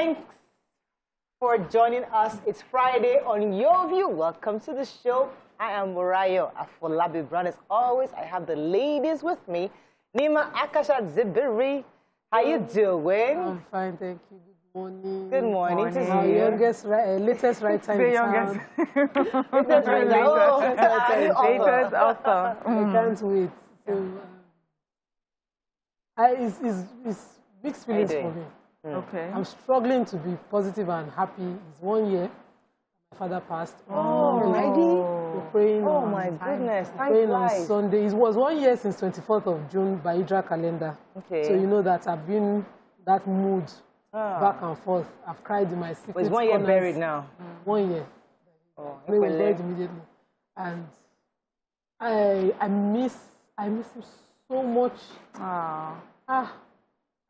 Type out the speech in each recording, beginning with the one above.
Thanks for joining us. It's Friday on Your View. Welcome to the show. I am Murayo Afolabi Brown. As always, I have the ladies with me. Nima Akashat Zibiri. How you doing? I'm fine, thank you. Good morning. Good morning to you. Our youngest, latest right time. The youngest. Latest right time. Latest author. I can't wait. So, it's mixed feelings for me. Okay. I'm struggling to be positive and happy. It's 1 year. My father passed. We're praying. Oh my goodness. Praying on Sunday. It was 1 year since 24th of June by Hydra calendar. Okay. So you know that I've been that mood back and forth. I've cried in my secret. But it's 1 year buried now. 1 year. Oh, They were buried immediately. And I miss him so much. I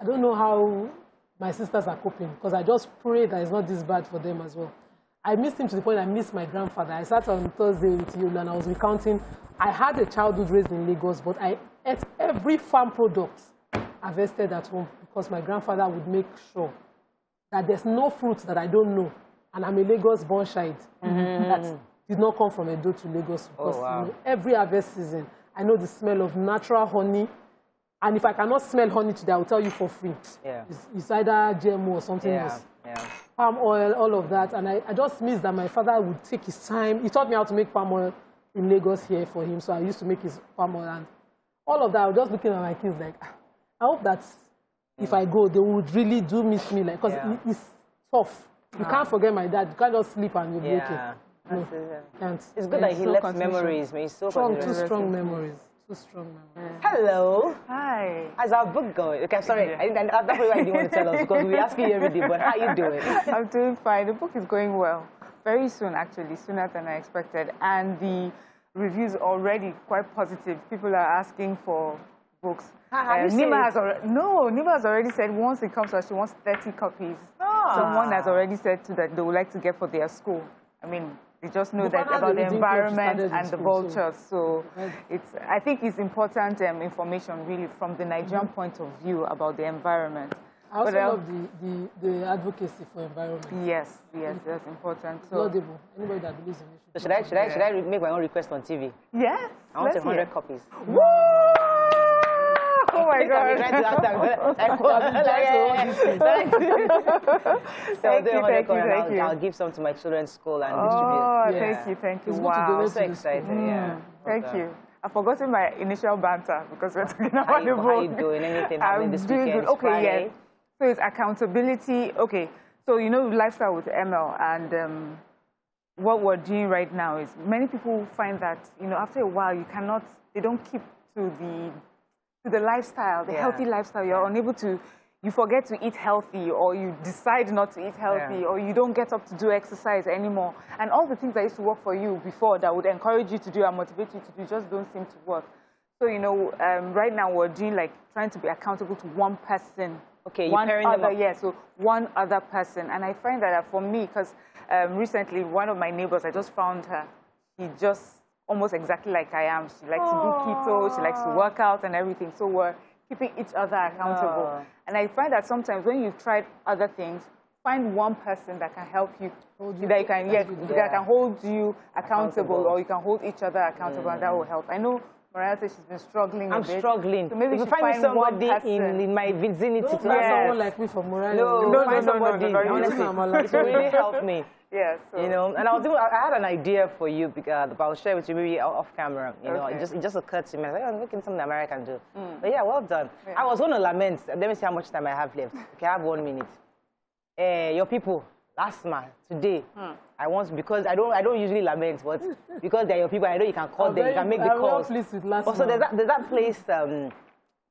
don't know how my sisters are coping, because I just pray that it's not this bad for them as well. I missed him to the point I missed my grandfather. I sat on Thursday with you and I was recounting. I had a childhood raised in Lagos, but I ate every farm product harvested at home because my grandfather would make sure that there's no fruit that I don't know. And I'm a Lagos-born child that did not come from Edo to Lagos. Because you know, every harvest season, I know the smell of natural honey. And if I cannot smell honey today, I will tell you for free. Yeah. It's either GMO or something else. Yeah. Palm oil, all of that. And I just miss that my father would take his time. He taught me how to make palm oil in Lagos here for him. So I used to make his palm oil. And all of that, I was just looking at my kids like, I hope that if I go, they would really do miss me. Because it's tough. You can't forget my dad. You can't just sleep and you'll be okay. No, can't. It's good that he left memories. He's so two strong memories. Strong memories. Hello. Hi. How's our book going? Okay, I'm sorry. That's probably why I didn't want to tell us, because we ask you every day, but how are you doing? I'm doing fine. The book is going well. Very soon, actually, sooner than I expected. And the reviews are already quite positive. People are asking for books. Nima has already said once it comes out, she wants 30 copies. Someone has already said that they would like to get for their school. I mean, they just know that about the environment and the vultures. So I think it's important information, really, from the Nigerian point of view about the environment. I also love the advocacy for environment. Yes, that's important. So, laudable. Anybody that believes in it. So should I make my own request on TV? Yes. I want 100 copies. Woo! Oh my God. Thank you. I'll give some to my children's school and distribute. Thank you. Wow. I'm so excited. Thank you. I've forgotten my initial banter because we're talking about the book. How are you doing? Anything happening this weekend? Okay, yes. So it's accountability. Okay. So, you know, lifestyle with ML, and what we're doing right now is many people find that, you know, after a while, they don't keep to the lifestyle, the healthy lifestyle. You're unable to, you forget to eat healthy, or you decide not to eat healthy, or you don't get up to do exercise anymore. And all the things that used to work for you before that would encourage you to do and motivate you to do just don't seem to work. So, you know, right now we're doing trying to be accountable to one person. Okay, you're pairing them up. Yeah, so one other person. And I find that for me, because recently one of my neighbors, I just found her, she just almost exactly like I am. She likes to do keto, she likes to work out and everything. So we're keeping each other accountable. And I find that sometimes when you've tried other things, find one person that can help you, that can hold you accountable, or you can hold each other accountable, and that will help. I know Mariah says she's been struggling a bit. I'm struggling. So maybe if you find somebody in my vicinity. Don't find someone like me from Mariah. No, find somebody. Honestly, it really helped me. Yes. You know, and I had an idea for you, because I'll share with you maybe off camera. You know, it just occurred to me. I was like, I'm looking something America can do. But yeah, well done. Yeah. I was going to lament. Let me see how much time I have left. Okay, I have 1 minute. Your people, last month, today, I want, because I don't usually lament, but because they're your people, I know you can call them, you can make the calls. Also, there's that place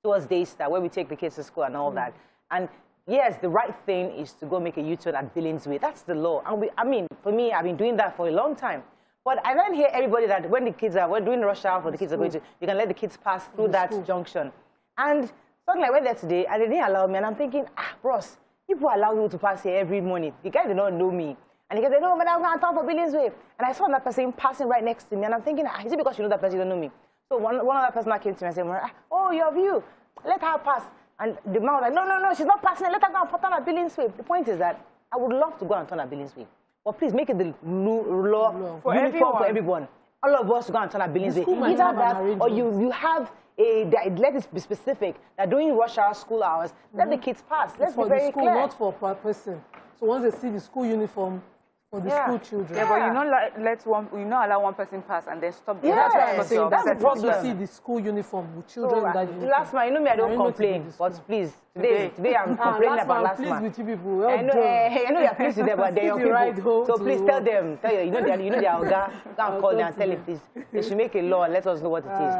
towards Daystar where we take the kids to school and all that. And yes, the right thing is to go make a U-turn at Billings Way. That's the law. And I mean, for me, I've been doing that for a long time. But I don't hear everybody that when the kids we're doing rush hour for the kids are going to, you can let the kids pass through that junction. And suddenly I went there today and they didn't allow me. And I'm thinking, bros, people allow you to pass here every morning. The guy did not know me. And he goes, no, but I'm going to talk for Billings Way. And I saw that person passing right next to me. And I'm thinking, is it because you know that person don't know me? So one other person that came to me and said, oh, your view, let her pass. And the man was like, no, she's not passing it. Let her go and put on a Billings Way. The point is that I would love to go and turn Abili's way. But please make it the law for uniform for everyone. All of us to go and turn Abili's way. Either that, or you have let it be specific that during rush hour school hours, let the kids pass. Let's be very school, clear. not for per person. So once they see the school uniform for the school children. Yeah, but you not allow one person pass and then stop. That's the problem. You see the school uniform with children. Last man, you know me, I don't complain, but please, today I'm complaining about last man. Pleased with you people. I know you're pleased with them, but they're your people. So please tell them, you know their Oga, go and call them and tell them, please, they should make a law and let us know what it is.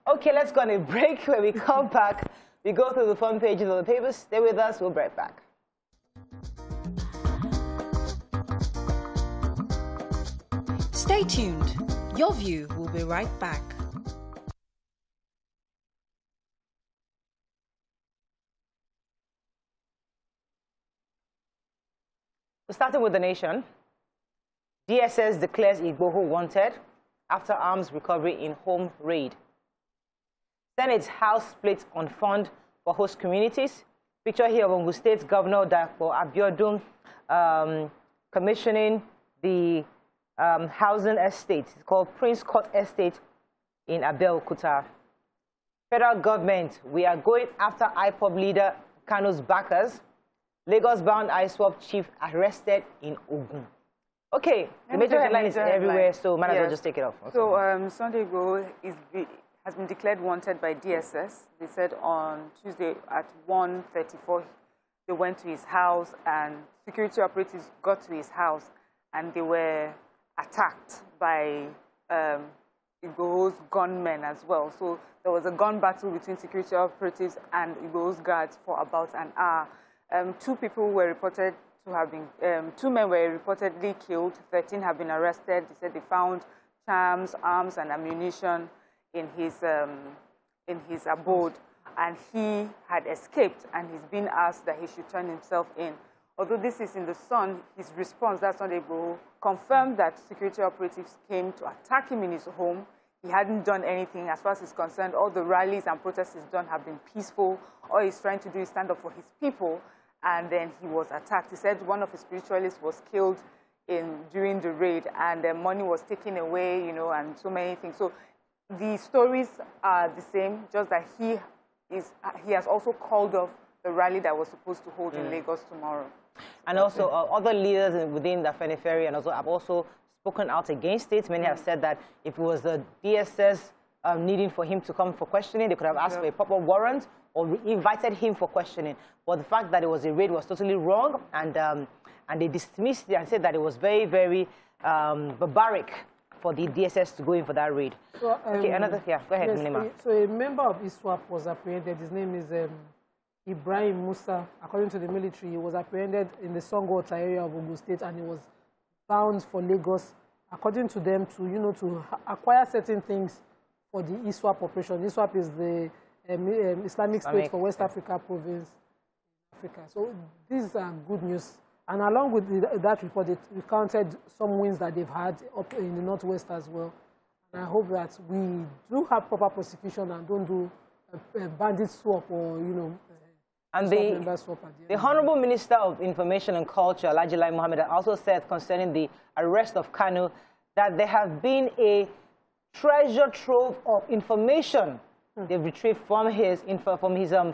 Okay, let's go on a break. When we come back, we go through the front pages of the papers. Stay with us. We'll be right back. Stay tuned. Your View will be right back. Starting with the nation, DSS declares Igboho wanted after arms recovery in home raid. Senate's House splits on fund for host communities. Picture here of Ogun State Governor Abiola commissioning the housing estate. It's called Prince Court Estate in Abiola. Federal government, we are going after IPOB leader Kano's backers. Lagos-bound ISWAP chief arrested in Ogun. Okay, the major headline is everywhere, so might as well just take it off. So Sunday Igboho has been declared wanted by DSS. They said on Tuesday at 1:34, they went to his house and security operatives got to his house and they were attacked by Igboho's gunmen as well. So there was a gun battle between security operatives and Igboho's guards for about an hour. Two men were reportedly killed. 13 have been arrested. They said they found charms, arms, and ammunition in his abode, and he had escaped, and he's been asked that he should turn himself in. Although this is in the Sun, his response, that Sunday, Igboho, confirmed that security operatives came to attack him in his home. He hadn't done anything. As far as he's concerned, all the rallies and protests he's done have been peaceful. All he's trying to do is stand up for his people, and then he was attacked. He said one of his spiritualists was killed during the raid, and the money was taken away, you know, and so many things. So the stories are the same, just that he has also called off the rally that was supposed to hold in Lagos tomorrow. And also other leaders within the Afenifere and also have also spoken out against it. Many have said that if it was the DSS needing for him to come for questioning, they could have asked for a proper warrant or invited him for questioning. But the fact that it was a raid was totally wrong, and they dismissed it and said that it was very, very barbaric for the DSS to go in for that raid. So, okay, go ahead, yes, Nima. So a member of ISWAP was apprehended. His name is Ibrahim Musa. According to the military, he was apprehended in the Songota area of Ogun State, and he was bound for Lagos, according to them, to acquire certain things for the ISWAP operation. ISWAP is the Islamic State for West Africa province, Africa. So these are good news. And along with that report, they recounted some wins that they've had up in the Northwest as well. And I hope that we do have proper prosecution and don't do bandit swap or, and the Honorable Minister of Information and Culture, Alhaji Lai Mohammed, also said concerning the arrest of Kanu that there have been a treasure trove of information they've retrieved from his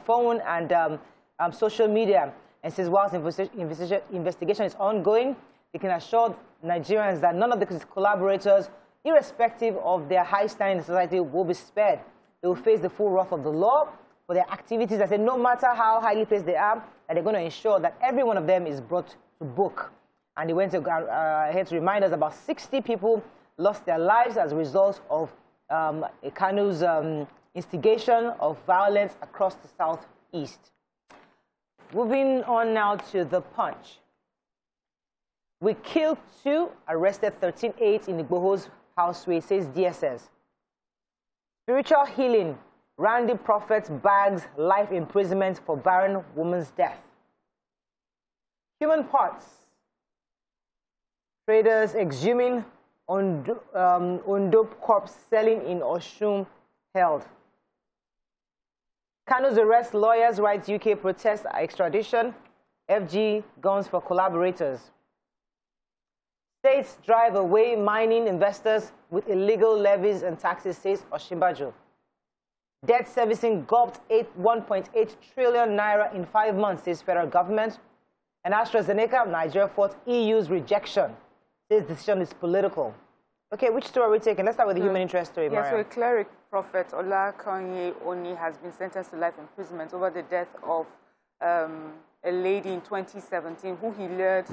phone and social media. And says whilst investigation is ongoing, they can assure Nigerians that none of the collaborators, irrespective of their high standing in society, will be spared. They will face the full wrath of the law for their activities. I said no matter how highly placed they are, that they're going to ensure that every one of them is brought to book. And they went ahead to remind us about 60 people lost their lives as a result of Kanu's instigation of violence across the southeast. Moving on now to The Punch. We killed 2, arrested 13-8 in Igboho's house raid, says DSS. Spiritual healing. Randy Prophet bags life imprisonment for barren woman's death. Human parts. Traders exhuming Ondo corpse selling in Oshun held. Kanu's arrest, lawyers' rights UK protest extradition. FG guns for collaborators. States drive away mining investors with illegal levies and taxes, says Osinbajo. Debt servicing gulped 1.8 trillion naira in 5 months, says federal government. And AstraZeneca of Nigeria fought EU's rejection, says decision is political. Okay, which story are we taking? Let's start with the human interest story, Maria. Yes, so a cleric prophet, Ola Kanye Oni, has been sentenced to life imprisonment over the death of a lady in 2017 who he lured,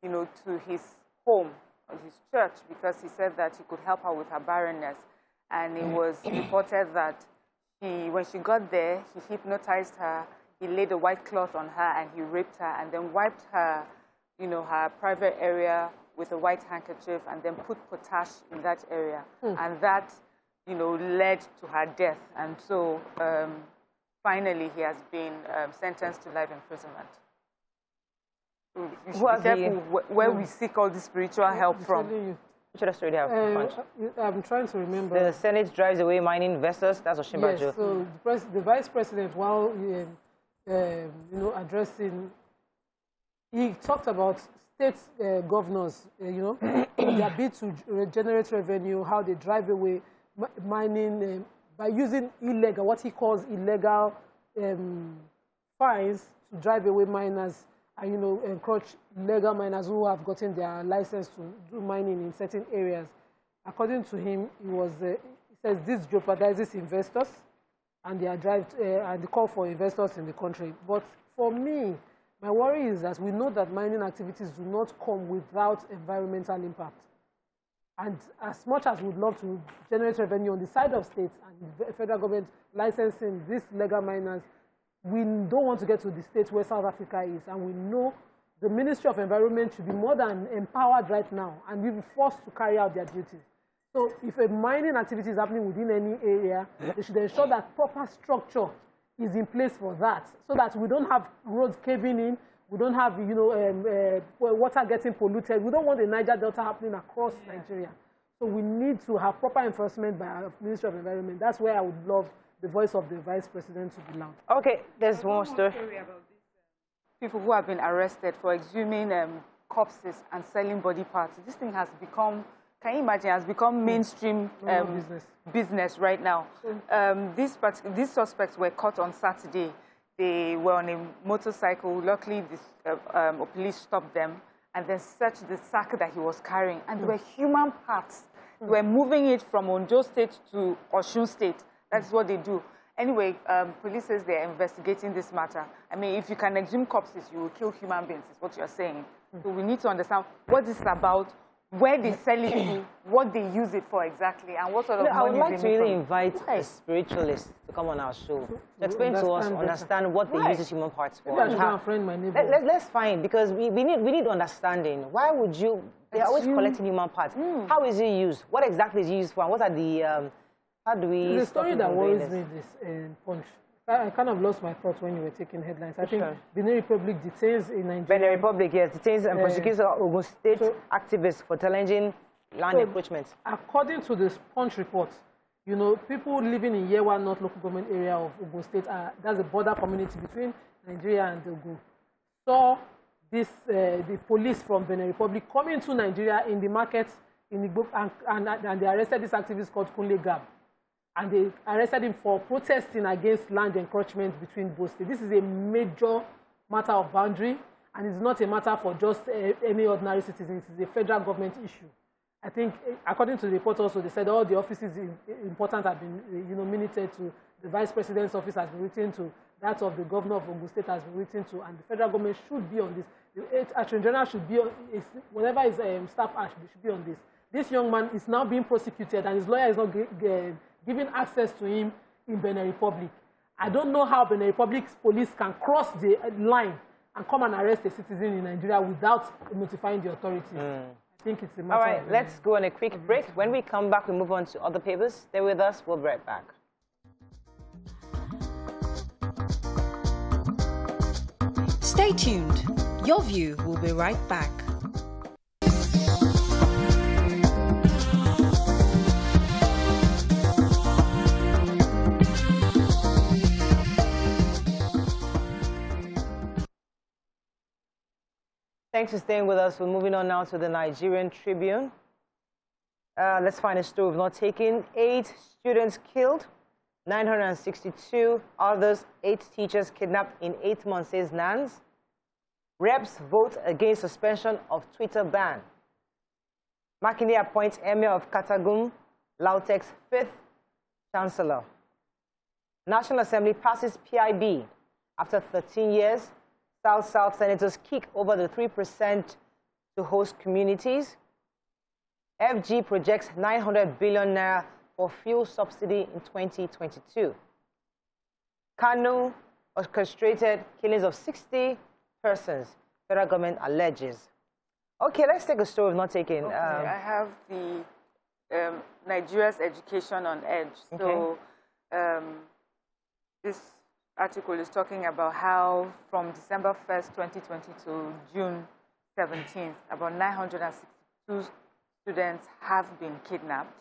to his home, or his church, because he said that he could help her with her barrenness. And it was reported that when she got there, he hypnotized her, he laid a white cloth on her, and he raped her, and then wiped her, her private area with a white handkerchief, and then put potash in that area. And that, led to her death. And so, finally, he has been sentenced to life imprisonment. So we should be careful where we seek all this spiritual help from. Which other story do you have? I'm trying to remember. The Senate drives away mining investors. That's Osinbajo. Yes, so the vice president, while addressing, he talked about state governors, their bid to generate revenue, how they drive away mining by using illegal, what he calls illegal fines to drive away miners and, encourage legal miners who have gotten their license to do mining in certain areas. According to him, he says this jeopardizes investors and their drive and the call for investors in the country. But for me, my worry is that we know that mining activities do not come without environmental impact. And as much as we'd love to generate revenue on the side of states and the federal government licensing these legal miners, we don't want to get to the state where South Africa is. And we know the Ministry of Environment should be more than empowered right now and be forced to carry out their duties. So if a mining activity is happening within any area, they should ensure that proper structure is in place for that, so that we don't have roads caving in, we don't have, water getting polluted. We don't want the Niger Delta happening across Nigeria. So we need to have proper enforcement by our Ministry of Environment. That's where I would love the voice of the Vice President to be loud. Okay, there's one more story. People who have been arrested for exhuming corpses and selling body parts. This thing has become, can you imagine, has become mainstream business right now. These suspects were caught on Saturday. They were on a motorcycle. Luckily, police stopped them and then searched the sack that he was carrying. And there were human parts. They were moving it from Ondo State to Osun State. That's what they do. Anyway, police says they're investigating this matter. I mean, if you can exhume corpses, you will kill human beings, is what you're saying. So we need to understand what this is about, where they sell it to, what they use it for exactly, and what sort of money I would like they to really make invite a spiritualist to come on our show to explain to us, understand what they use human parts for. Let's find, because we need understanding. Why would you? They're always collecting human parts. How is it used? What exactly is it used for? And what are the? How do we? The story that worries me is Punch. I kind of lost my thoughts when you were taking headlines. I think Benin Republic detains in Nigeria. Benin Republic, yes, detains and prosecutes Ogun State activists for challenging land encroachment. According to the Punch report, people living in Yewa North local government area of Ogun State, that's a border community between Nigeria and Ogun, saw this the police from Benin Republic coming to Nigeria in the market in the book, and they arrested this activist called Kunle Gab. And they arrested him for protesting against land encroachment between both states. This is a major matter of boundary, and it's not a matter for just any ordinary citizens. It's a federal government issue. I think, according to the report also, they said all the offices important have been, minuted to. The Vice President's office has been written to. That of the Governor of Ogun State has been written to. And the federal government should be on this. The Attorney General should be on, whatever is staff act, they should be on this. This young man is now being prosecuted, and his lawyer is not giving access to him in Benin Republic. I don't know how Benin Republic's police can cross the line and come and arrest a citizen in Nigeria without notifying the authorities. I think it's a matter. All right, let's go on a quick break. When we come back, we move on to other papers. Stay with us. We'll be right back. Stay tuned. Your View will be right back. Thanks for staying with us. We're moving on now to the Nigerian Tribune. Let's find a story we've not taken. 8 students killed, 962 others, 8 teachers kidnapped in 8 months, says NANS. Reps vote against suspension of Twitter ban. Makinde appoints Emir of Katagum, Lautek's 5th chancellor. National Assembly passes PIB. After 13 years, South-South senators kick over the 3% to host communities. FG projects 900 billion naira for fuel subsidy in 2022. Kanu orchestrated killings of 60 persons, federal government alleges. Okay, let's take a story we've not taken. Okay, I have the Nigeria's education on edge. Okay. So this article is talking about how from December 1st, 2020 to June 17th, about 962 students have been kidnapped.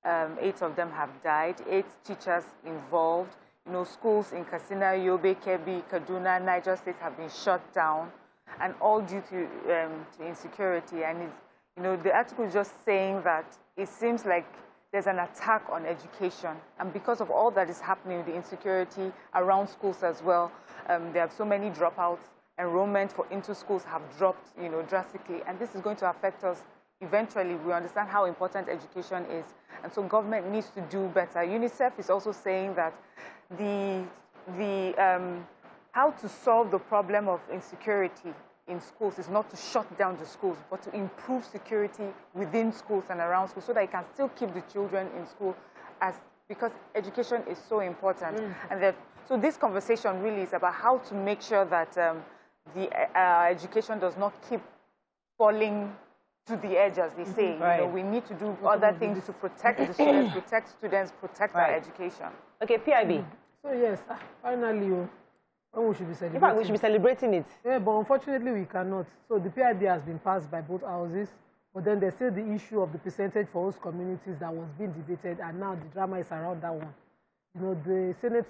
8 of them have died. 8 teachers involved. You know, schools in Katsina, Yobe, Kebbi, Kaduna, Niger State have been shut down, and all due to insecurity. And it's, you know, the article is just saying that it seems like there's an attack on education. And because of all that is happening, the insecurity around schools as well, there are so many dropouts. Enrollment into schools have dropped, you know, drastically. And this is going to affect us eventually. We understand how important education is. And so government needs to do better. UNICEF is also saying that how to solve the problem of insecurity in schools is not to shut down the schools, but to improve security within schools and around schools so that you can still keep the children in school, because education is so important. And so this conversation really is about how to make sure that the education does not keep falling to the edge, as they say. Right. You know, we need to do other things to protect the students, protect our education. Okay, PIB. So yes, finally, when we should be celebrating. In fact, we should be celebrating it. Yeah, but unfortunately we cannot. So the PIB has been passed by both houses, but then there's still the issue of the percentage for host communities that was being debated, and now the drama is around that one. You know, the Senate,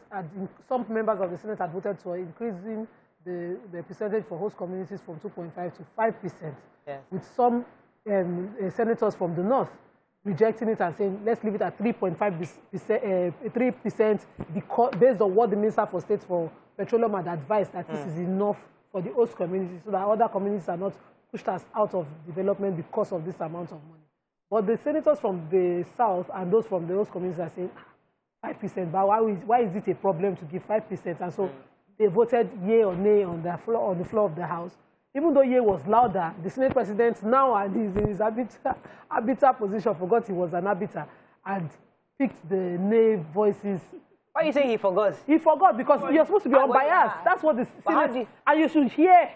some members of the Senate had voted for increasing the percentage for host communities from 2.5 to 5%, yes, with some senators from the north rejecting it and saying, let's leave it at 3% based on what the Minister for State for Petroleum had advised, that this is enough for the host communities so that other communities are not pushed us out of development because of this amount of money. But the senators from the south and those from the host communities are saying 5%, but why is it a problem to give 5%? And so they voted yea or nay on the floor of the House. Even though yea was louder, the Senate President now, and he's in his arbiter position, forgot he was an arbiter, and picked the nay voices. Why are you saying he forgot? He forgot because you're supposed to be unbiased. That's what the Senate, and you should hear.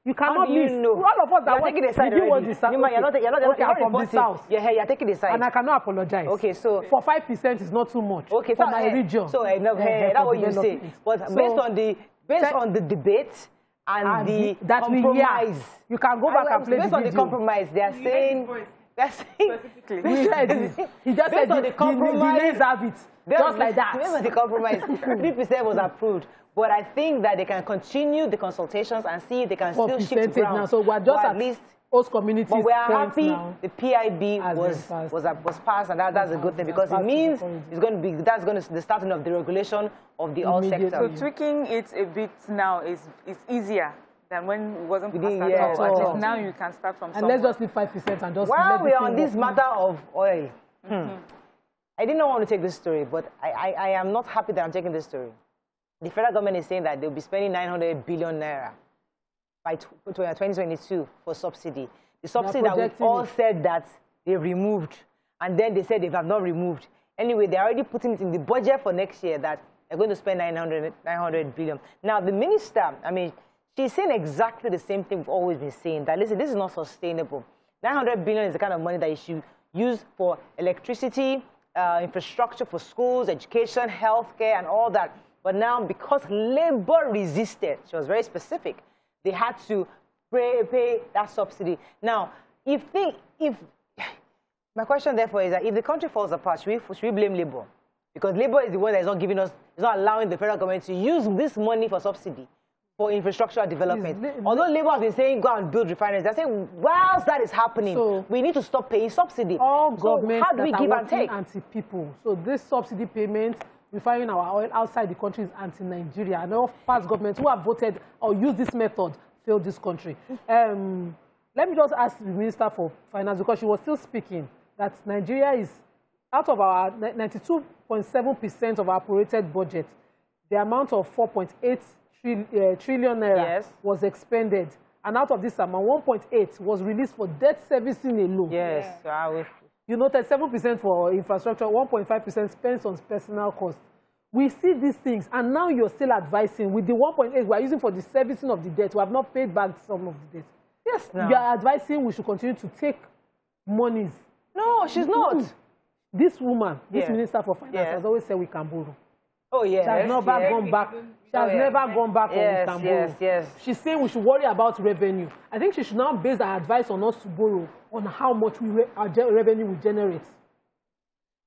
You cannot miss. Know? All of us that are taking the side already. You're from the south. You're taking the side. And I cannot apologize. Okay, so for 5% is not too much. Okay, for my region. So that's what you say. But so, based on the debate and the compromise, you can go back and play based on the compromise. They are saying. Specifically. He just said on the compromise. Have it. Just like that. Based on the compromise, 3% was approved. But I think that they can continue the consultations and see if they can still shift ground. Now. So we're just at least host communities. But we are happy now. The PIB was passed, and that's a good thing because it means it's going to be the starting of the regulation of the oil sector. So tweaking it a bit now is easier than when it wasn't passed at all. Now you can start from somewhere. And let's just leave 5% and just. While we are on this matter of oil, I did not want to take this story, but I am not happy that I'm taking this story. The federal government is saying that they'll be spending 900 billion naira by 2022 for subsidy. The subsidy that we all said that they removed, and then they said they have not removed. Anyway, they're already putting it in the budget for next year that they're going to spend 900 billion. Now, the minister, I mean, she's saying exactly the same thing we've always been saying, that, listen, this is not sustainable. 900 billion is the kind of money that you should use for electricity, infrastructure for schools, education, healthcare, and all that. But now, because labor resisted, she was very specific, they had to pay that subsidy. Now, my question therefore is that if the country falls apart, should we blame labor? Because labor is the one that is not giving us, is not allowing the federal government to use this money for subsidy. for infrastructural development. Although Labour has been saying go and build refineries, they're saying whilst that is happening, so we need to stop paying subsidy. All governments how do we give and take? Anti-people. So this subsidy payment, refining our oil outside the country, is anti-Nigeria. And all past governments who have voted or used this method failed this country. Let me just ask the Minister for Finance, because she was still speaking, that Nigeria is, out of our 92.7% of our prorated budget, the amount of 4.8 trillion naira was expended. And out of this amount, 1.8 was released for debt servicing alone. Yes. Yeah. You noted 7% for infrastructure, 1.5% spent on personal costs. We see these things, and now you're still advising with the 1.8 we are using for the servicing of the debt. We have not paid back some of the debt. Yes, no. You are advising we should continue to take monies. No, she's not. This woman, this Minister for Finance, has always said we can borrow. Oh, yeah. She has never gone back. She has never gone back on we can borrow. Yes. She's saying we should worry about revenue. I think she should now base her advice on us to borrow, on how much our revenue will generate.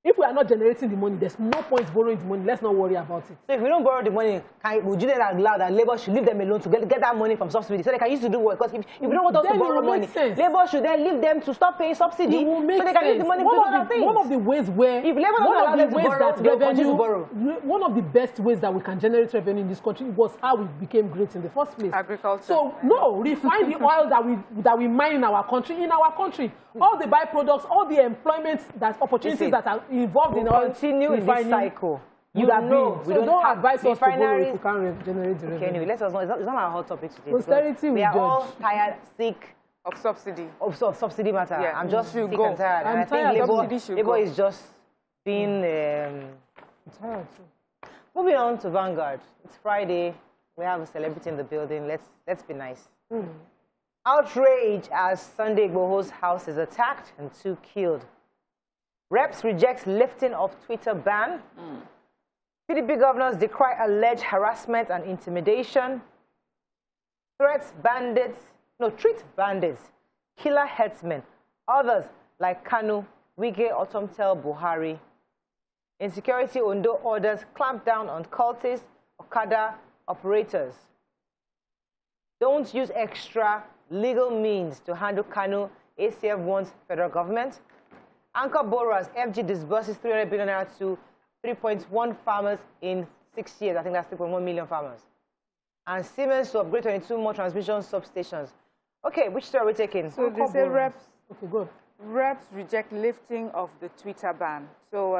If we are not generating the money, there's no point borrowing the money. Let's not worry about it. So if we don't borrow the money, would you then allow that Labour should leave them alone to get that money from subsidy so they can use to do work? Because if you don't want us to borrow money, Labour should then leave them to stop paying subsidy so they can use the money to do other things. One of the ways where if Labour don't allow them to borrow, they'll continue to borrow. One of the best ways that we can generate revenue in this country was how we became great in the first place. Agriculture. So no, refine the oil that we mine in our country. All the byproducts, all the employment opportunities that are involved in oil. Continue in this cycle. You know, so don't advise us to borrow if you can't generate the revenue. Okay, anyway, let us know. It's not our hot topic today. Austerity we are all tired, sick of subsidy. Of subsidy matter. Yeah. I'm just sick and tired. And I think Labour is just being tired too. Moving on to Vanguard. It's Friday. We have a celebrity in the building. Let's be nice. Outrage as Sunday Igboho's house is attacked and 2 killed. Reps rejects lifting of Twitter ban. PDP governors decry alleged harassment and intimidation. Treat bandits, killer headsmen. Others like Kanu, Wike, Otomtel, Buhari. Insecurity Ondo orders clamp down on cultists, Okada operators. Don't use extra legal means to handle Kanu, ACF warns federal government. Anchor borrowers, FG disburses 300 billion naira to 3.1 farmers in 6 years. I think that's 3.1 million farmers. And Siemens to upgrade 22 more transmission substations. Okay, which story are we taking? So they say reps. Okay, good. Reps reject lifting of the Twitter ban. So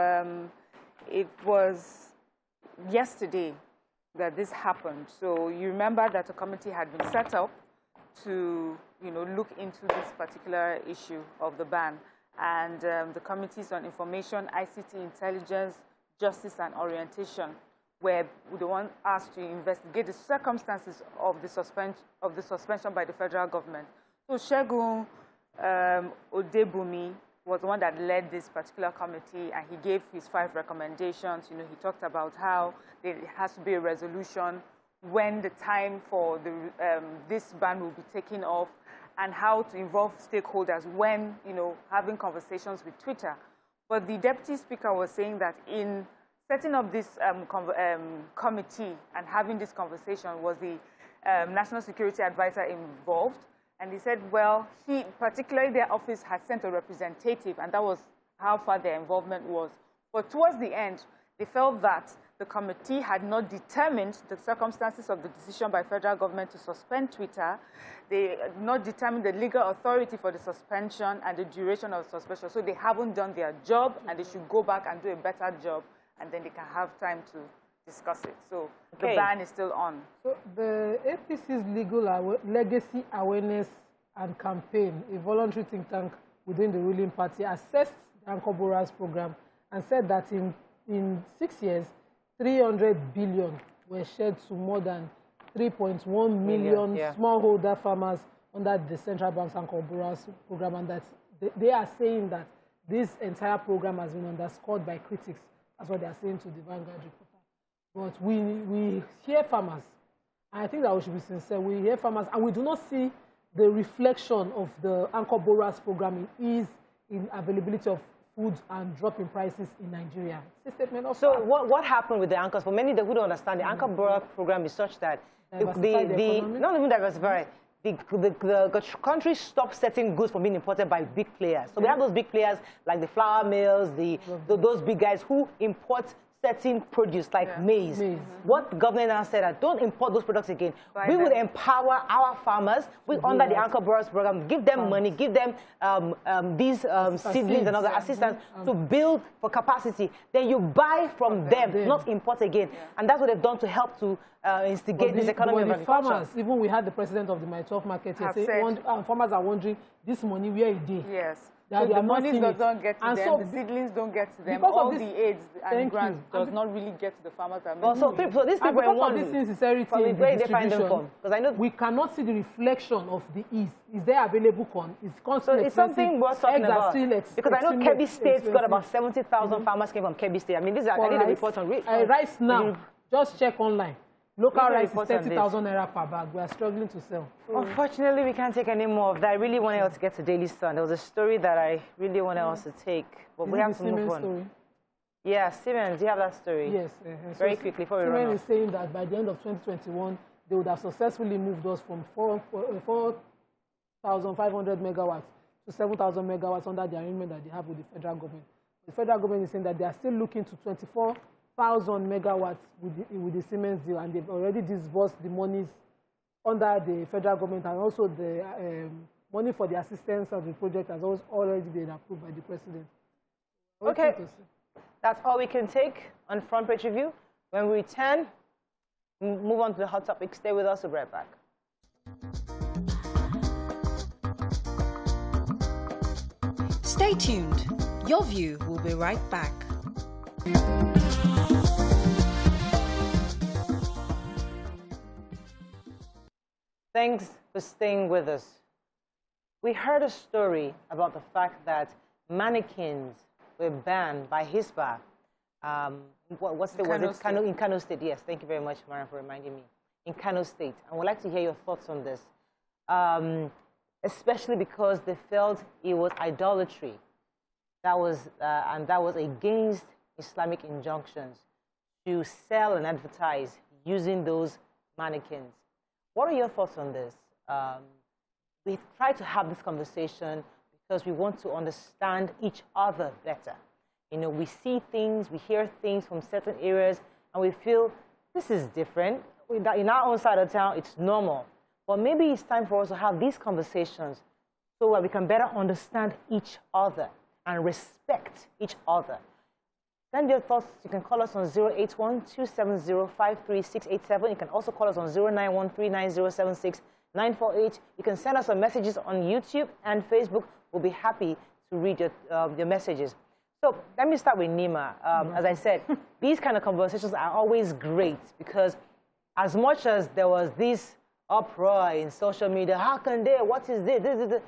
it was yesterday that this happened. So you remember that a committee had been set up to, look into this particular issue of the ban. And the Committees on Information, ICT, Intelligence, Justice and Orientation were the one asked to investigate the circumstances of the suspension by the federal government. So Segun Odebumi was the one that led this particular committee, and he gave his 5 recommendations. He talked about how there has to be a resolution, when the time for this ban will be taken off, and how to involve stakeholders when, having conversations with Twitter. But the Deputy Speaker was saying that in setting up this committee and having this conversation was the National Security Advisor involved. And he said, well, particularly their office had sent a representative, and that was how far their involvement was. But towards the end, they felt that the committee had not determined the circumstances of the decision by federal government to suspend Twitter. They had not determined the legal authority for the suspension and the duration of the suspension. So they haven't done their job, and they should go back and do a better job, and then they can have time to discuss it. So the ban is still on. So the APC's Legacy Awareness and Campaign, a voluntary think tank within the ruling party, assessed the Anchor Borrowers program and said that in 6 years, 300 billion were shared to more than 3.1 million smallholder farmers under the central bank's Anchor Borrowers program, and that they are saying that this entire program has been underscored by critics. That's what they are saying to the Vanguard reporter. But we hear farmers, and I think that we should be sincere. We hear farmers, and we do not see the reflection of the Anchor Borrowers program in availability of food and drop in prices in Nigeria. It's a statement of So what happened with the anchors? For many who don't understand, the anchor program is such that not even diversify. The country stopped setting goods from being imported by big players. So we have those big players like the flour mills, those big guys who import certain produce like maize. What the government now said that don't import those products again. We will empower our farmers under the Anchor Borrowers program, give them money, give them these seedlings and other assistance to build for capacity. Then you buy from them, not import again. And that's what they've done to help to instigate this economy of agriculture. Farmers, even we had the president of the My 12 market here say, farmers are wondering, this money, where it is? Yes. So the money don't get to them, so the seedlings don't get to them, all the aids and grants does not really get to the farmers. So these people want this insincerity in the distribution, because I know we cannot see the reflection of the ease. Is there available corn? Is constant so it's something worth talking about. Because I know Kebbi State's got about 70,000 farmers came from Kebbi State. I mean, I did a report on rice now. Just check online. Local rice is 30,000 naira per bag. We are struggling to sell. Unfortunately, we can't take any more of that. I really wanted us to get to Daily Sun. There was a story that I really wanted us to take, but we have to move on. Story? Yeah, Siemens, do you have that story? Yes. Very quickly before we run off. Siemens is saying that by the end of 2021, they would have successfully moved us from 4,500 megawatts to 7,000 megawatts under the arrangement that they have with the federal government. The federal government is saying that they are still looking to 24,000 megawatts with the Siemens deal, and they've already disbursed the monies under the federal government, and also the money for the assistance of the project has also already been approved by the president. Okay, that's all we can take on Front Page Review. When we return, move on to the hot topic. Stay with us, we'll be right back. Stay tuned. Your View will be right back. Thanks for staying with us. We heard a story about the fact that mannequins were banned by HISPA. In Kano State? Yes, thank you very much, Mara, for reminding me. In Kano State. And we'd like to hear your thoughts on this, especially because they felt it was idolatry. That was against Islamic injunctions to sell and advertise using those mannequins. What are your thoughts on this? We try to have this conversation because we want to understand each other better. You know, we see things, we hear things from certain areas, and we feel this is different. In our own side of town, it's normal. But maybe it's time for us to have these conversations so that we can better understand each other and respect each other. Send your thoughts. You can call us on 081-270-53687. You can also call us on 091-390-76-948. You can send us some messages on YouTube and Facebook. We'll be happy to read your messages. So let me start with Nima. As I said, these kind of conversations are always great because as much as there was this uproar in social media, how can they, what is this?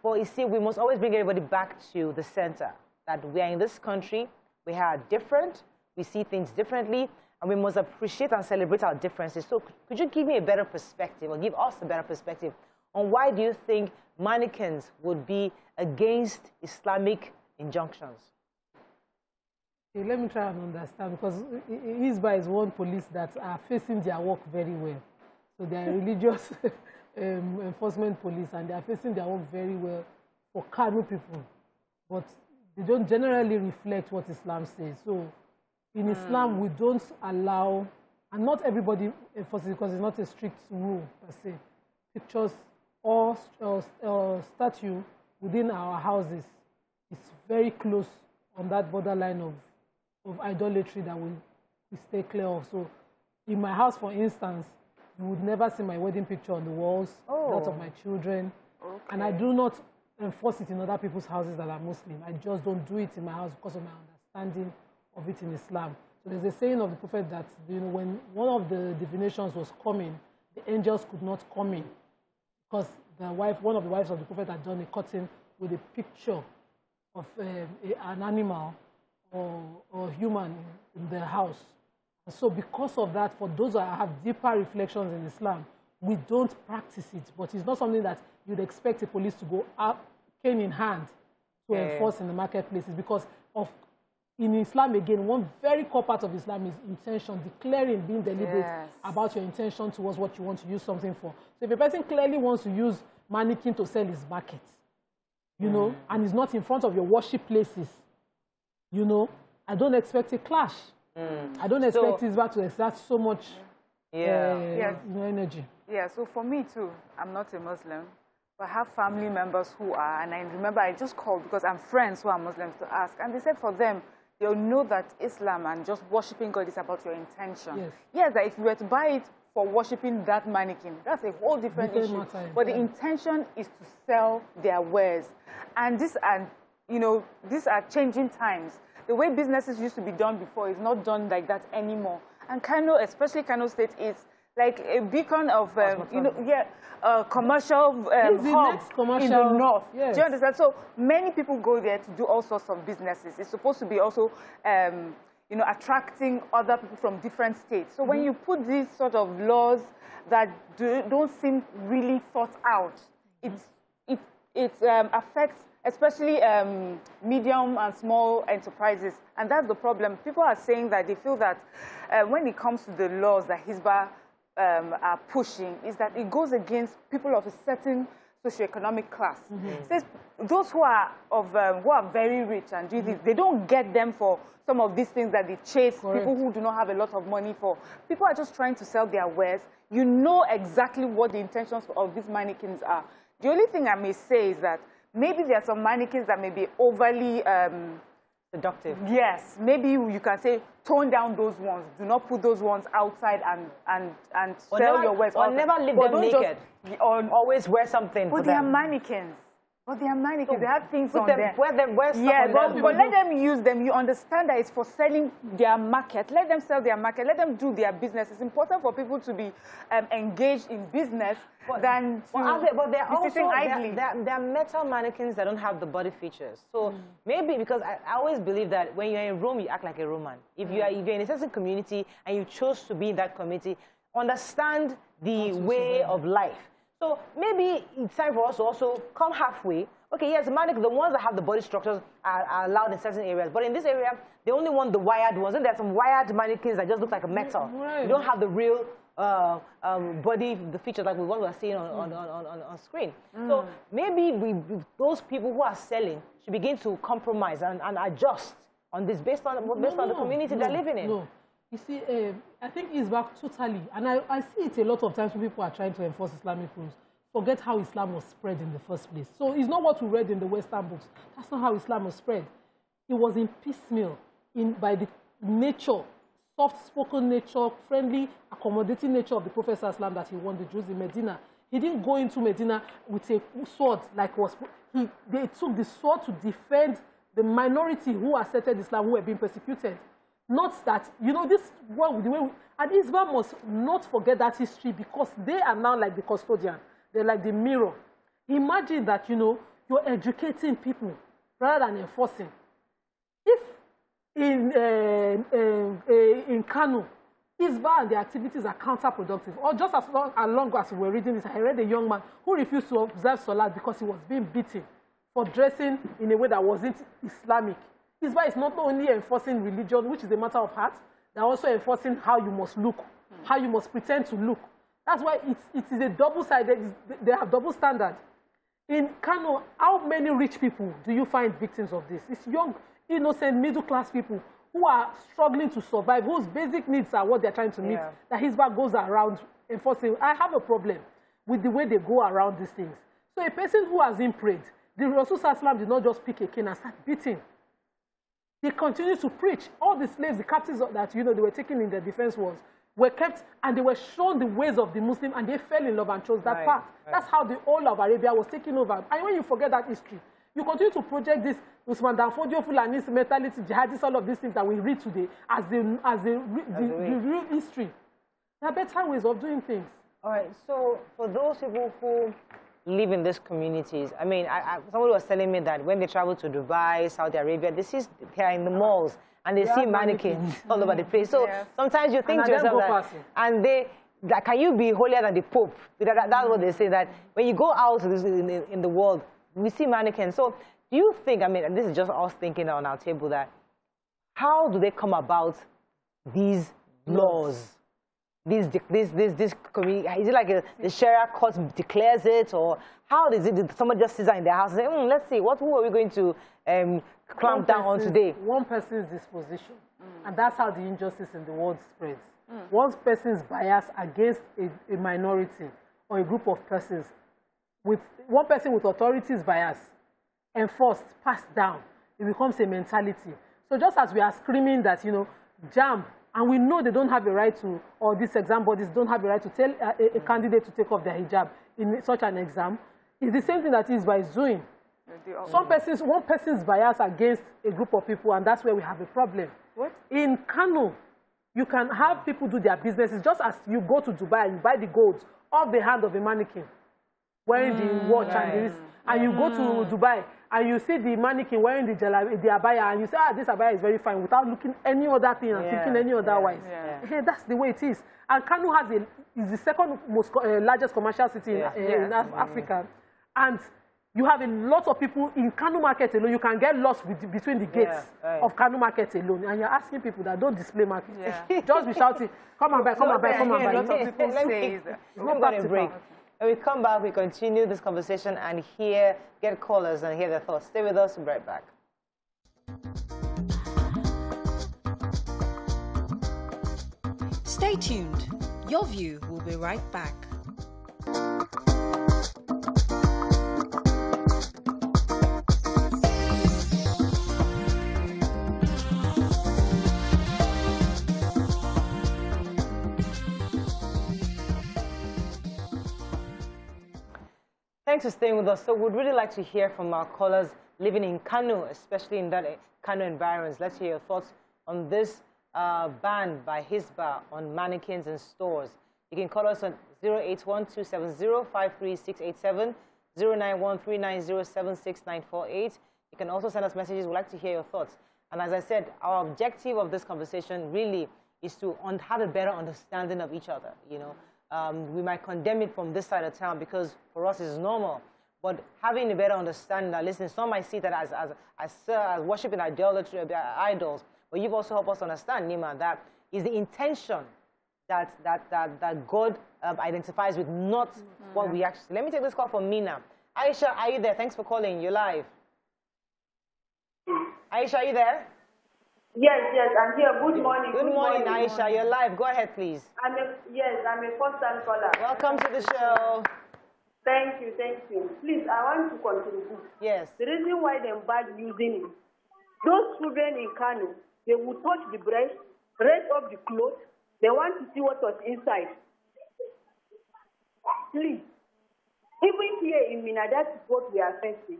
Well, you see, we must always bring everybody back to the center, that we are in this country. We are different, we see things differently, and we must appreciate and celebrate our differences. So could you give me a better perspective, or give us a better perspective, on why do you think mannequins would be against Islamic injunctions? Okay, let me try and understand, because HISBA is one police that are facing their work very well. So they are religious enforcement police, and they are facing their work very well for Kano people. But they don't generally reflect what Islam says. So in Islam, we don't allow, and not everybody enforces because it's not a strict rule per se, pictures or statue within our houses. It's very close on that borderline of idolatry that we stay clear of. So in my house, for instance, you would never see my wedding picture on the walls, that of my children. Okay. And I do not enforce it in other people's houses that are Muslim. I just don't do it in my house because of my understanding of it in Islam. So there's a saying of the Prophet that, you know, when one of the divinations was coming, the angels could not come in because one of the wives of the Prophet had done a cutting with a picture of an animal or human in their house. And so because of that, for those that have deeper reflections in Islam, we don't practice it. But it's not something that you'd expect a police to go up, cane in hand, to enforce in the marketplaces because in Islam, again, one very core part of Islam is intention, declaring, being deliberate about your intention towards what you want to use something for. So if a person clearly wants to use mannequin to sell his market, you know, and is not in front of your worship places, you know, I don't expect a clash. I don't expect Islam to exert so much energy. Yeah, so for me too, I'm not a Muslim, but I have family members who are, and I remember I just called because I'm friends who are Muslims to ask, and they said for them, they'll know that Islam and just worshiping God is about your intention. Yes, that if you were to buy it for worshiping that mannequin, that's a whole different issue. But the intention is to sell their wares. And these are changing times. The way businesses used to be done before is not done like that anymore. And Kano, especially Kano State, is like a beacon of, commercial hub in the north. Yes. Do you understand? So many people go there to do all sorts of businesses. It's supposed to be also, attracting other people from different states. So when you put these sort of laws that don't seem really thought out, it affects especially medium and small enterprises. And that's the problem. People are saying that they feel that when it comes to the laws that Hizbah are pushing, is that it goes against people of a certain socioeconomic class. Says those who are very rich and do this, they don't get them for some of these things that they chase people who do not have a lot of money for. People are just trying to sell their wares. You know exactly what the intentions of these mannequins are. The only thing I may say is that maybe there are some mannequins that may be overly seductive. Yes, maybe you can say tone down those ones. Do not put those ones outside and sell your wares. Or never leave them naked. Always wear something. But they are mannequins. But they are mannequins. So they have things on them. Wear stuff but let them use them. You understand that it's for selling their market. Let them sell their market. Let them do their business. It's important for people to be engaged in business than to be sitting idly. There are metal mannequins that don't have the body features. So maybe, because I always believe that when you're in Rome, you act like a Roman. If you're in a certain community and you chose to be in that community, understand the way of life. So maybe it's time for us to also come halfway. Okay, yes, the ones that have the body structures are allowed in certain areas. But in this area, they only want the wired ones. And there are some wired mannequins that just look like a metal. Right. You don't have the real body, the features like what we're seeing on screen. So maybe those people who are selling should begin to compromise and adjust on this based on the community they're living in. No. You see, I think it's back totally, and I see it a lot of times when people are trying to enforce Islamic rules. Forget how Islam was spread in the first place. So it's not what we read in the Western books. That's not how Islam was spread. It was in piecemeal, by the nature, soft-spoken nature, friendly, accommodating nature of the Prophet Islam that he won the Jews in Medina. He didn't go into Medina with a sword like they took the sword to defend the minority who accepted Islam, who were being persecuted. Not that, and Islam must not forget that history because they are now like the custodian. They're like the mirror. Imagine that, you're educating people rather than enforcing. If in Kano, Islam and the activities are counterproductive, or just as long as we were reading this, I read a young man who refused to observe Salah because he was being beaten for dressing in a way that wasn't Islamic. Islam is not only enforcing religion, which is a matter of heart, they're also enforcing how you must look, how you must pretend to look. That's why it is a double-sided, they have double standard. In Kano, how many rich people do you find victims of this? It's young, innocent, middle-class people who are struggling to survive, whose basic needs are what they're trying to meet, that Hizbah goes around enforcing. I have a problem with the way they go around these things. So a person who has been prayed, the Rasul Sallallahu did not just pick a cane and start beating. They continued to preach. All the slaves, the captives that they were taken in their defense wars, were kept and they were shown the ways of the Muslim and they fell in love and chose that path. Right. That's how the whole of Arabia was taken over. And when you forget that history, you continue to project this Usman Danfodio, Fulani mentality, jihadis, all of these things that we read today as the real history. There are better ways of doing things. All right, so for those people who live in these communities, I mean, somebody was telling me that when they travel to Dubai, Saudi Arabia, they are in the malls and they see mannequins all over the place. So sometimes you think to yourself that, can you be holier than the Pope? That's what they say, that when you go out in the world, we see mannequins. So Do you think, I mean, and this is just us thinking on our table, that how do they come about these laws? This community, is it like the Sharia court declares it, or how is it that someone just sits in their house and say, let's see, who are we going to clamp down on today? One person's disposition, and that's how the injustice in the world spreads. One person's bias against a minority or a group of persons, with one person with authority's bias, enforced, passed down, it becomes a mentality. So just as we are screaming that, JAMB, and we know they don't have a right to, or these exam bodies don't have a right to tell a candidate to take off their hijab in such an exam, it's the same thing that is by doing. One person's bias against a group of people, and that's where we have a problem. What? In Kano, you can have people do their businesses just as you go to Dubai and you buy the gold off the hand of a mannequin wearing the watch and the wrist, and you go to Dubai and you see the mannequin wearing the abaya, and you say, this abaya is very fine, without looking any other thing and thinking any otherwise. That's the way it is. And Kano is the second most largest commercial city in Africa. And you have a lot of people in Kano market alone. You can get lost between the gates of Kano market alone. And you're asking people that don't display market. Just be shouting, come and buy, come and buy, come and buy. Lots of people say it's not going to break. When we come back, we continue this conversation and get callers and hear their thoughts. Stay with us. We'll be right back. Stay tuned. Your View will be right back. Thanks for staying with us. So we'd really like to hear from our callers living in Kano, especially in that Kano environments. Let's hear your thoughts on this ban by Hisbah on mannequins in stores. You can call us on 081-270-53687, 091-390-76948. You can also send us messages. We'd like to hear your thoughts. And as I said, our objective of this conversation really is to have a better understanding of each other, we might condemn it from this side of town because for us it's normal. But having a better understanding that, listen, some might see that as worshiping idolatry, idols. But you've also helped us understand, Nima, that is the intention that God identifies with, not what we actually. Let me take this call from Mina. Aisha, are you there? Thanks for calling. You're live. Aisha, are you there? Yes, I'm here. Good morning. Good morning, Aisha. You're live. Go ahead, please. I'm a first-time caller. Welcome to the show. Thank you. Please, I want to contribute. Yes. The reason why they bad using it, those children in Kano, they will touch the breast, raise up the clothes. They want to see what was inside. Please, even here in Mina, that is what we are facing.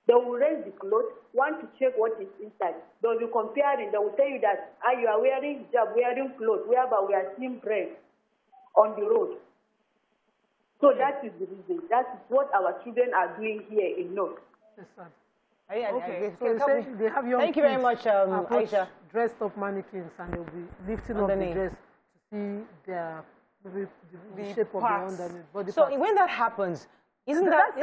They will raise the clothes, want to check what is inside. They will be comparing. They will tell you that you are wearing hijab, wearing clothes, whereby we are seeing bread on the road. So that is the reason. That is what our children are doing here in North. Yes, sir. Okay. So they have young Thank you very much, Aisha. Dressed up mannequins, and they'll be lifting up the dress to see the shape of the underneath. So when that happens, isn't that's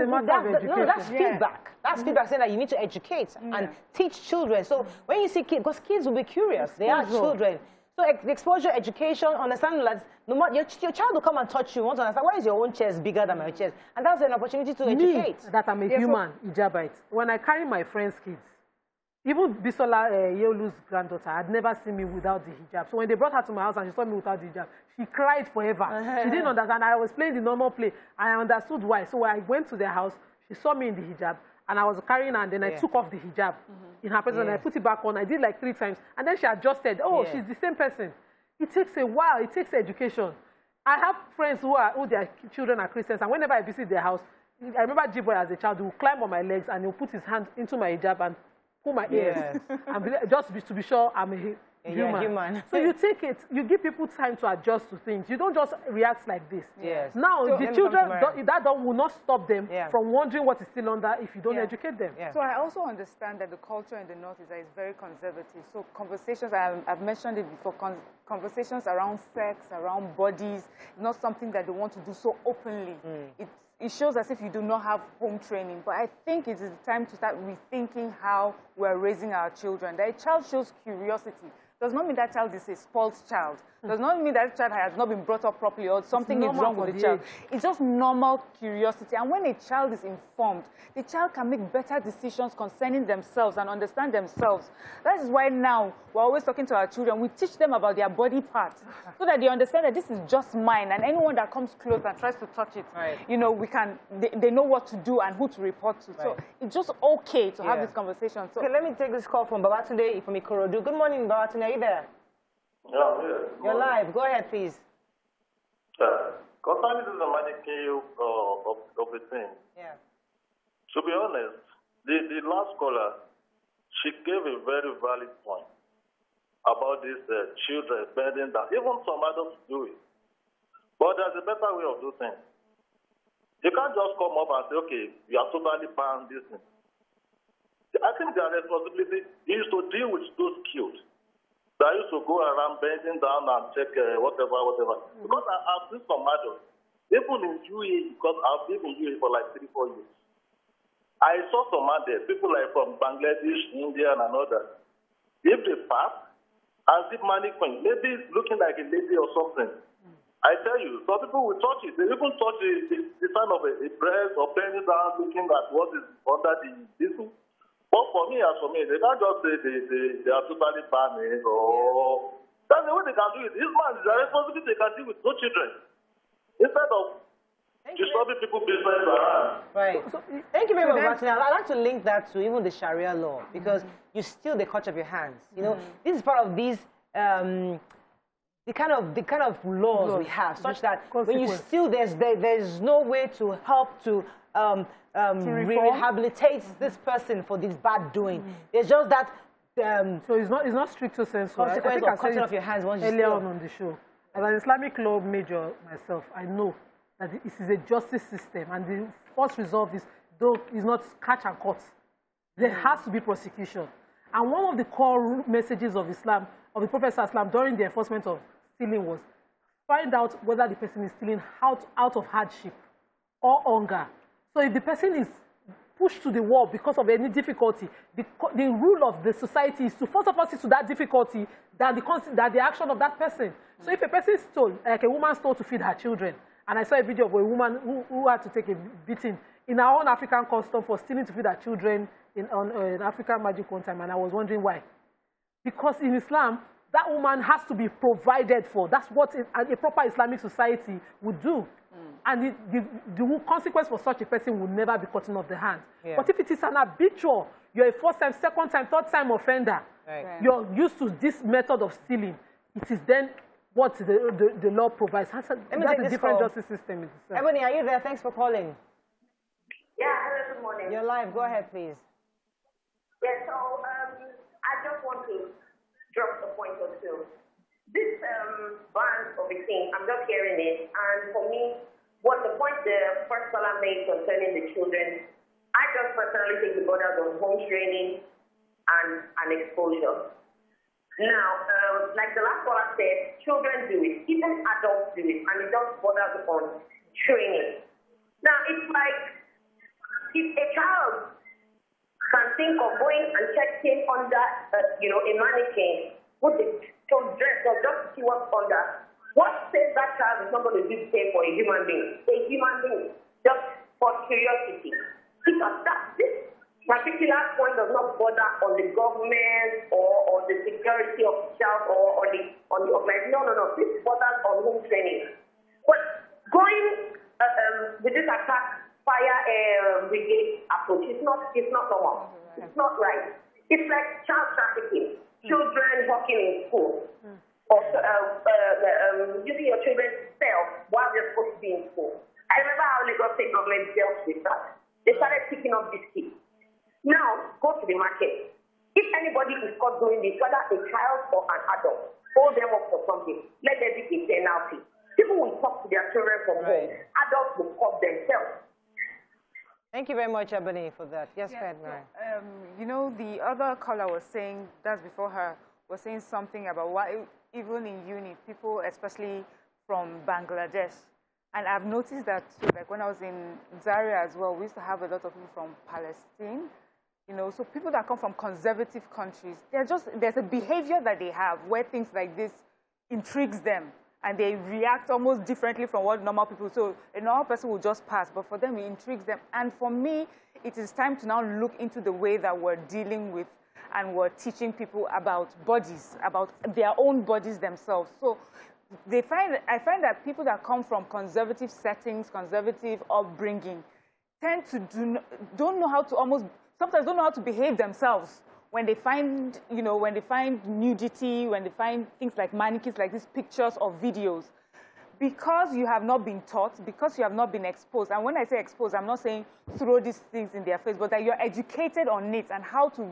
feedback. That's feedback saying that you need to educate and teach children. So when you see kids, because kids will be curious, they are children. So exposure, education, understanding that your child will come and touch you. Want to understand, why is your own chest bigger than my chest? And that's an opportunity to educate. That I'm a human, hijabite. When I carry my friends' kids, even Bisola Yeolu's granddaughter had never seen me without the hijab. So when they brought her to my house and she saw me without the hijab, she cried forever. She didn't understand. I was playing the normal play, and I understood why. So when I went to their house, she saw me in the hijab, and I was carrying her, and then I took off the hijab in her presence, and I put it back on. I did like 3 times, and then she adjusted. Oh, she's the same person. It takes a while. It takes education. I have friends who their children are Christians, and whenever I visit their house, I remember Jiboy as a child, he would climb on my legs, and he would put his hand into my hijab and pull my ears, and just to be sure I'm a human. So you take it, you give people time to adjust to things. You don't just react like this. Yes. Now, so the children, that will not stop them from wondering what is still under if you don't educate them. So I also understand that the culture in the North is very conservative. So conversations, I've mentioned it before, conversations around sex, around bodies, not something that they want to do so openly. it shows as if you do not have home training. But I think it is time to start rethinking how we're raising our children. That a child shows curiosity does not mean that child is a spoiled child. Does not mean that child has not been brought up properly or something is wrong with the child. It's just normal curiosity. And when a child is informed, the child can make better decisions concerning themselves and understand themselves. That is why now we're always talking to our children. We teach them about their body parts so that they understand that this is just mine. And anyone that comes close and tries to touch it, you know, they know what to do and who to report to. So it's just okay to have this conversation. So, okay, let me take this call from Babatunde from Ikorodu. Good morning, Babatunde. Are you there? Yeah. You're live. Go ahead, please. Concerning the managing of the thing. Yeah. To be honest, the last caller, she gave a very valid point about these children bending down. Even some adults do it. But there's a better way of doing things. You can't just come up and say, okay, you are totally banned this thing. I think their responsibility is to deal with those killed. That used to go around bending down and check whatever. Because I've seen some adults, even in UAE, because I've been in UAE for like 3-4 years. I saw some others, people like from Bangladesh, India, and others. If they pass, and see mannequin, maybe looking like a lady or something. I tell you, some people will touch it. They even touch the sign of a breast or bending down, looking at what is under the business. But for me, they can't just say they are totally banned or... That's the way they can do it. This man is a responsibility they can deal with no children. Instead of disturbing people's business around. Right. So, thank you very much, Martin. I'd like to link that to even the Sharia law because you still the clutch of your hands. You know, this is part of these... the kind of laws we have, such that when you steal, there's no way to help to rehabilitate this person for this bad doing. It's just that so it's not stricto sensu. Consequence of cutting off your hands once you earlier on the show. As an Islamic law major myself, I know that this is a justice system, and the first result is not catch and cut. There has to be prosecution, and one of the core messages of Islam, of the Prophet Islam during the enforcement of stealing was find out whether the person is stealing out of hardship or hunger. So if the person is pushed to the wall because of any difficulty, the rule of the society is to first of all see to that difficulty than the action of that person. So if a person stole, like a woman stole to feed her children, and I saw a video of a woman who had to take a beating in our own African custom for stealing to feed her children in African magic one time, and I was wondering why. Because in Islam, that woman has to be provided for. That's what a proper Islamic society would do. And the consequence for such a person will never be cutting off the hand. Yeah. But if it is an habitual, you're a first time, second time, third time offender, you're used to this method of stealing, it is then what the law provides. That's a different justice system. Ebony, are you there? Thanks for calling. Yeah, hello, good morning. You're live. Go ahead, please. Yeah, so I just want to drop a point or two. This ban of a thing, I'm just hearing it, and for me, what the point the first caller made concerning the children, I just personally think the borders on home training and exposure. Now, like the last caller said, children do it, even adults do it, and it just borders on training. Now, it's like if a child can think of going and checking under, a mannequin, put the dress or just to see what's under. What says that child is not going to do the same for a human being? A human being, just for curiosity. Because this particular point does not border on the government or the security officials or on the organization. No. This borders on home training. But going with this attack fire brigade approach is not normal. It's not right. It's like child trafficking. Children working in school, or using your children's cell while they're supposed to be in school. I remember how Lagos State government dealt with that. They started picking up these kids. Now, go to the market. If anybody is caught doing this, whether a child or an adult, hold them up for something. Let there be a penalty. People will talk to their children from home. Adults will call themselves. Thank you very much, Ebony, for that. Yes, Fred. So, the other caller was saying, that's before her, was saying something about why, even in uni, people, especially from Bangladesh, And I've noticed that too, like when I was in Zaria as well, we used to have a lot of people from Palestine, you know, so people that come from conservative countries, there's a behavior that they have where things like this intrigues them and they react almost differently from what normal people. So a normal person will just pass, but for them it intrigues them. And for me, it is time to now look into the way that we're dealing with and we're teaching people about bodies, about their own bodies themselves. So I find that people that come from conservative settings, conservative upbringing, tend to don't know how to sometimes don't know how to behave themselves when they find, you know, when they find nudity, when they find things like mannequins, like these pictures or videos. Because you have not been taught, because you have not been exposed, and when I say exposed, I'm not saying throw these things in their face, but that you're educated on it and how to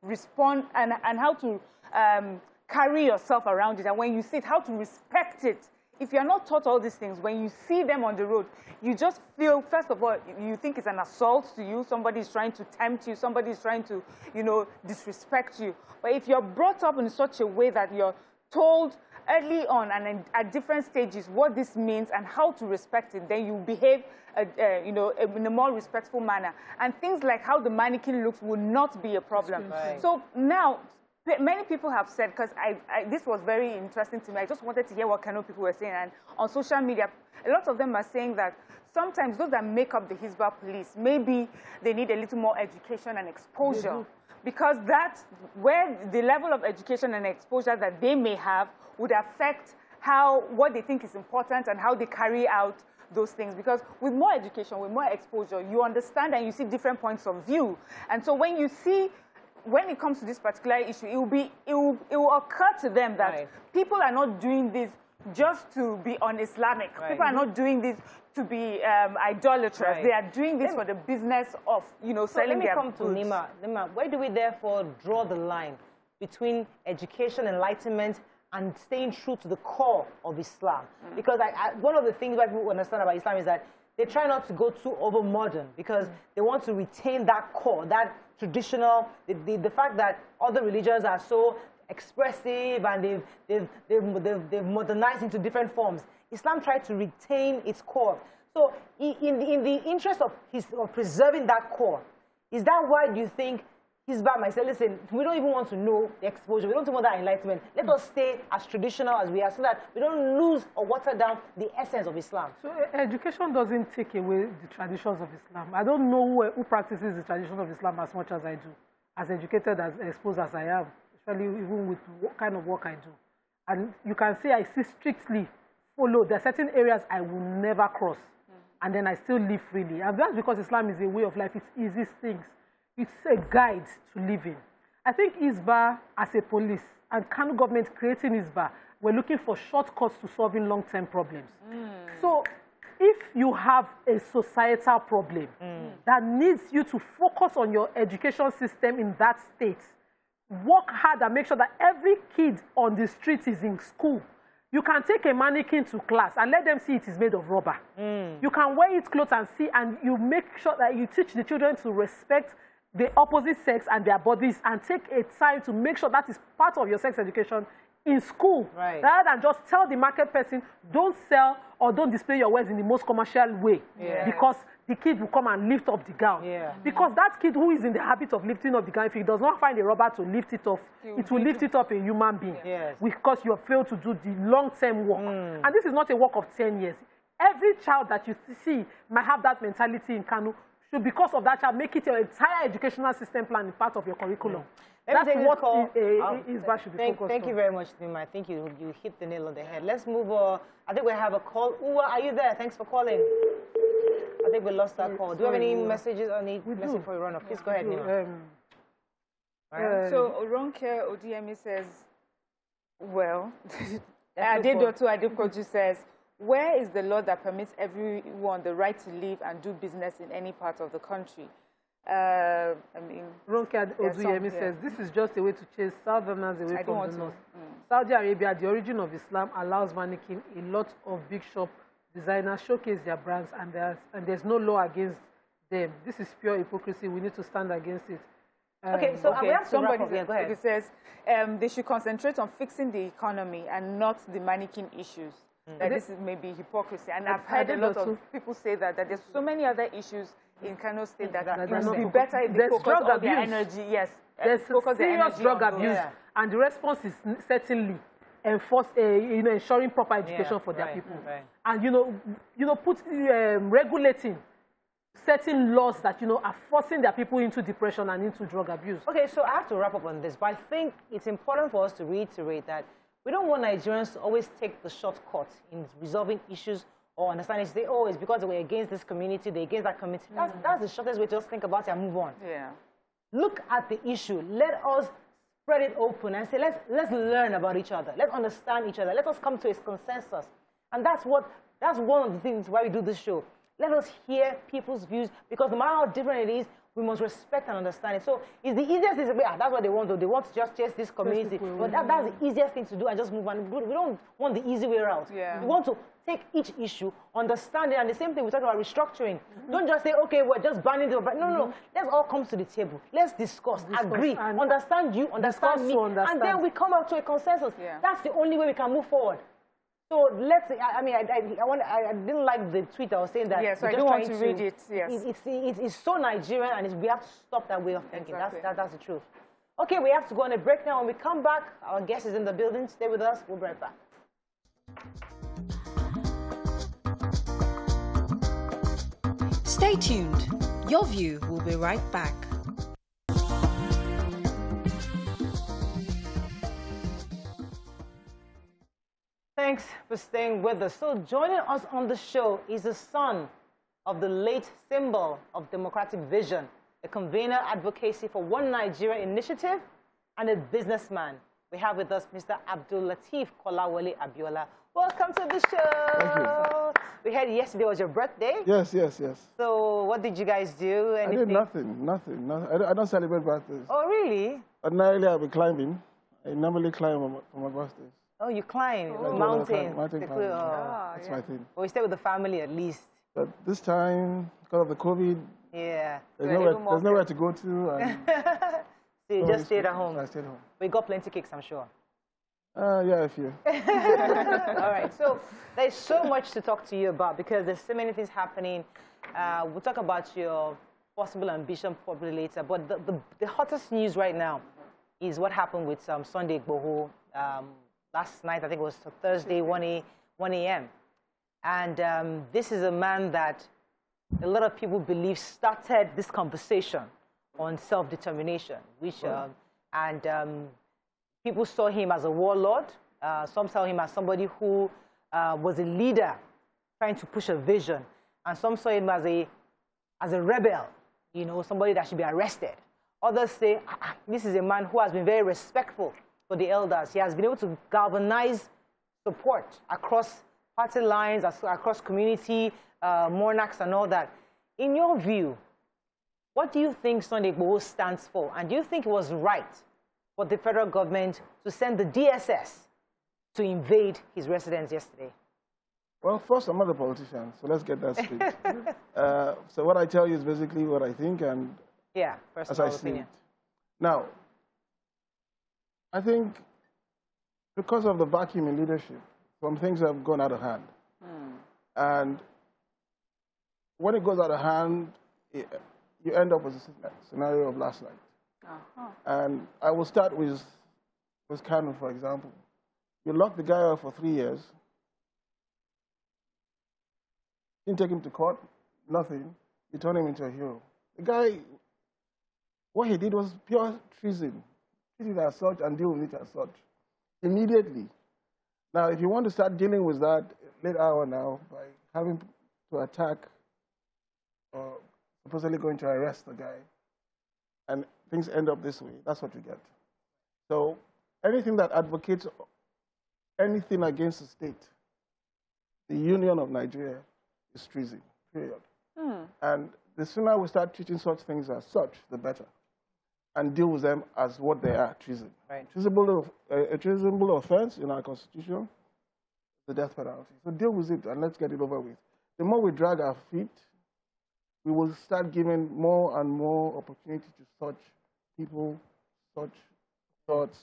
respond and how to carry yourself around it, and when you see it, how to respect it. If you're not taught all these things, when you see them on the road, you just feel, first of all, you think it's an assault to you, somebody is trying to tempt you, somebody is trying to, you know, disrespect you. But if you're brought up in such a way that you're told early on and at different stages what this means and how to respect it, then you behave, you know, in a more respectful manner. And things like how the mannequin looks will not be a problem. Right. So now, many people have said, because this was very interesting to me, I just wanted to hear what Kano people were saying, and on social media, a lot of them are saying that sometimes those that make up the Hisbah police, maybe they need a little more education and exposure, because that's where the level of education and exposure that they may have would affect what they think is important and how they carry out those things. Because with more education, with more exposure, you understand and you see different points of view. And so when it comes to this particular issue, it will occur to them that people are not doing this just to be un-Islamic. People are not doing this to be idolatrous. They are doing this for the business of, you know, selling their goods. Let me come to Nima. Where do we therefore draw the line between education, enlightenment, and staying true to the core of Islam? Because one of the things that people understand about Islam is that they try not to go too over modern because they want to retain that core, that traditional, the fact that other religions are so expressive and they've modernized into different forms. Islam tried to retain its core. So in the interest of preserving that core, is that why you think Hisbah might say, listen, we don't even want to know the exposure, we don't want that enlightenment. Let us stay as traditional as we are so that we don't lose or water down the essence of Islam. So education doesn't take away the traditions of Islam. I don't know who practices the traditions of Islam as much as I do, as educated, as exposed as I am, especially even with what kind of work I do. And you can say I strictly follow. There are certain areas I will never cross, and then I still live freely. And that's because Islam is a way of life. It's easy things. It's a guide to living. I think Hisbah as a police and Kano government creating Hisbah, we're looking for shortcuts to solving long-term problems. So if you have a societal problem that needs you to focus on your education system in that state, work hard and make sure that every kid on the street is in school. You can take a mannequin to class and let them see it is made of rubber. You can wear its clothes and see, and you make sure that you teach the children to respect the opposite sex and their bodies, and take a time to make sure that is part of your sex education in school. Rather than just tell the market person, don't sell or don't display your wares in the most commercial way, because the kid will come and lift up the gown. Because that kid who is in the habit of lifting up the gown, if he does not find a rubber to lift it off, it will lift it up a human being. Because you have failed to do the long-term work. And this is not a work of 10 years. Every child that you see might have that mentality in Kano. So because of that, make it your entire educational system plan in part of your curriculum. That's what Hisbah should be focused on. Thank you very much, Nima. I think you hit the nail on the head. Let's move on. I think we have a call. Uwa, are you there? Thanks for calling. I think we lost that call. Do you have any messages or any message before we run off? Please go ahead, Nima. So Ronke Odiemi says, well, Adedotu Adekoju says, where is the law that permits everyone the right to live and do business in any part of the country? I mean, Ronke Odiemi says, this is just a way to chase Southerners away from the north. Saudi Arabia, the origin of Islam, allows mannequin. A lot of big shop designers showcase their brands, and there's no law against them. This is pure hypocrisy. We need to stand against it. Somebody says they should concentrate on fixing the economy and not the mannequin issues. that this is maybe hypocrisy. And I've heard a lot of people say that there's so many other issues in Kano State that it would be better if they focus all their energy. Yes, there's serious drug abuse, and the response is certainly ensuring proper education for their people, and regulating certain laws that are forcing their people into depression and into drug abuse. Okay, so I have to wrap up on this, but I think it's important for us to reiterate that we don't want Nigerians to always take the shortcut in resolving issues or understanding. Say, oh, it's because we're against this community, they're against that community. That's the shortest way to just think about it and move on. Yeah. Look at the issue. Let us spread it open and say, let's learn about each other. Let's understand each other. Let us come to a consensus. And that's one of the things why we do this show. Let us hear people's views, because no matter how different it is, we must respect and understand it. So it's the easiest thing to say, that's what they want to do. They want to just chase this community. But that's the easiest thing to do and just move on. We don't want the easy way around. Yeah. We want to take each issue, understand it, and the same thing we talk about restructuring. Don't just say, okay, we're just banning it. No. Let's all come to the table. Let's discuss, agree, understand you, understand me, and then we come up to a consensus. Yeah. That's the only way we can move forward. So let's say, I didn't like the tweet I was saying that. Yes, I don't want to read it. Yes. It's so Nigerian, and we have to stop that way of thinking. Exactly. That's the truth. Okay, we have to go on a break now. When we come back, our guest is in the building. Stay with us. We'll be right back. Stay tuned. Your View will be right back. Thanks for staying with us. So joining us on the show is the son of the late symbol of democratic vision, a convener advocacy for One Nigeria initiative, and a businessman. We have with us Mr. Abdul Lateef Kolawole Abiola. Welcome to the show. Thank you. We heard yesterday was your birthday. Yes. So what did you guys do? Anything? I did nothing. I don't celebrate birthdays. Oh, really? Ordinarily, I'll be climbing. I normally climb for my birthdays. Oh, you climb mountain. Mountain climbing. That's my thing. Well, we stay with the family at least. But this time, because of the COVID, there's nowhere to go to. And so you just stayed at home? I stayed home. We got plenty of cakes, I'm sure. Yeah, a few. All right, so there's so much to talk to you about because there's so many things happening. We'll talk about your possible ambition probably later, but the hottest news right now is what happened with Sunday Igboho last night. I think it was Thursday, 1 a.m. And this is a man that a lot of people believe started this conversation on self-determination, which, people saw him as a warlord. Some saw him as somebody who was a leader trying to push a vision. And some saw him as a rebel, somebody that should be arrested. Others say, this is a man who has been very respectful for the elders. He has been able to galvanize support across party lines, across community, monarchs and all that. In your view, what do you think Sunday Igboho stands for? And do you think it was right for the federal government to send the DSS to invade his residence yesterday? Well, first, I'm not a politician, so let's get that straight. So what I tell you is basically what I think, and personal opinion. Now, I think because of the vacuum in leadership, some things have gone out of hand. And when it goes out of hand, you end up with a scenario of last night. And I will start with Kanu, for example. You lock the guy up for 3 years. Didn't take him to court, nothing. You turn him into a hero. The guy, what he did was pure treason. Treat it as such and deal with it as such. Immediately. Now, if you want to start dealing with that late hour now by having to attack or supposedly going to arrest the guy, and things end up this way, that's what you get. So anything that advocates anything against the state, the Union of Nigeria, is treason, period. And the sooner we start treating such things as such, the better. And deal with them as what they are, treason. Right. A treasonable offense in our Constitution, the death penalty. So deal with it and let's get it over with. The more we drag our feet, we will start giving more and more opportunity to such people, such thoughts,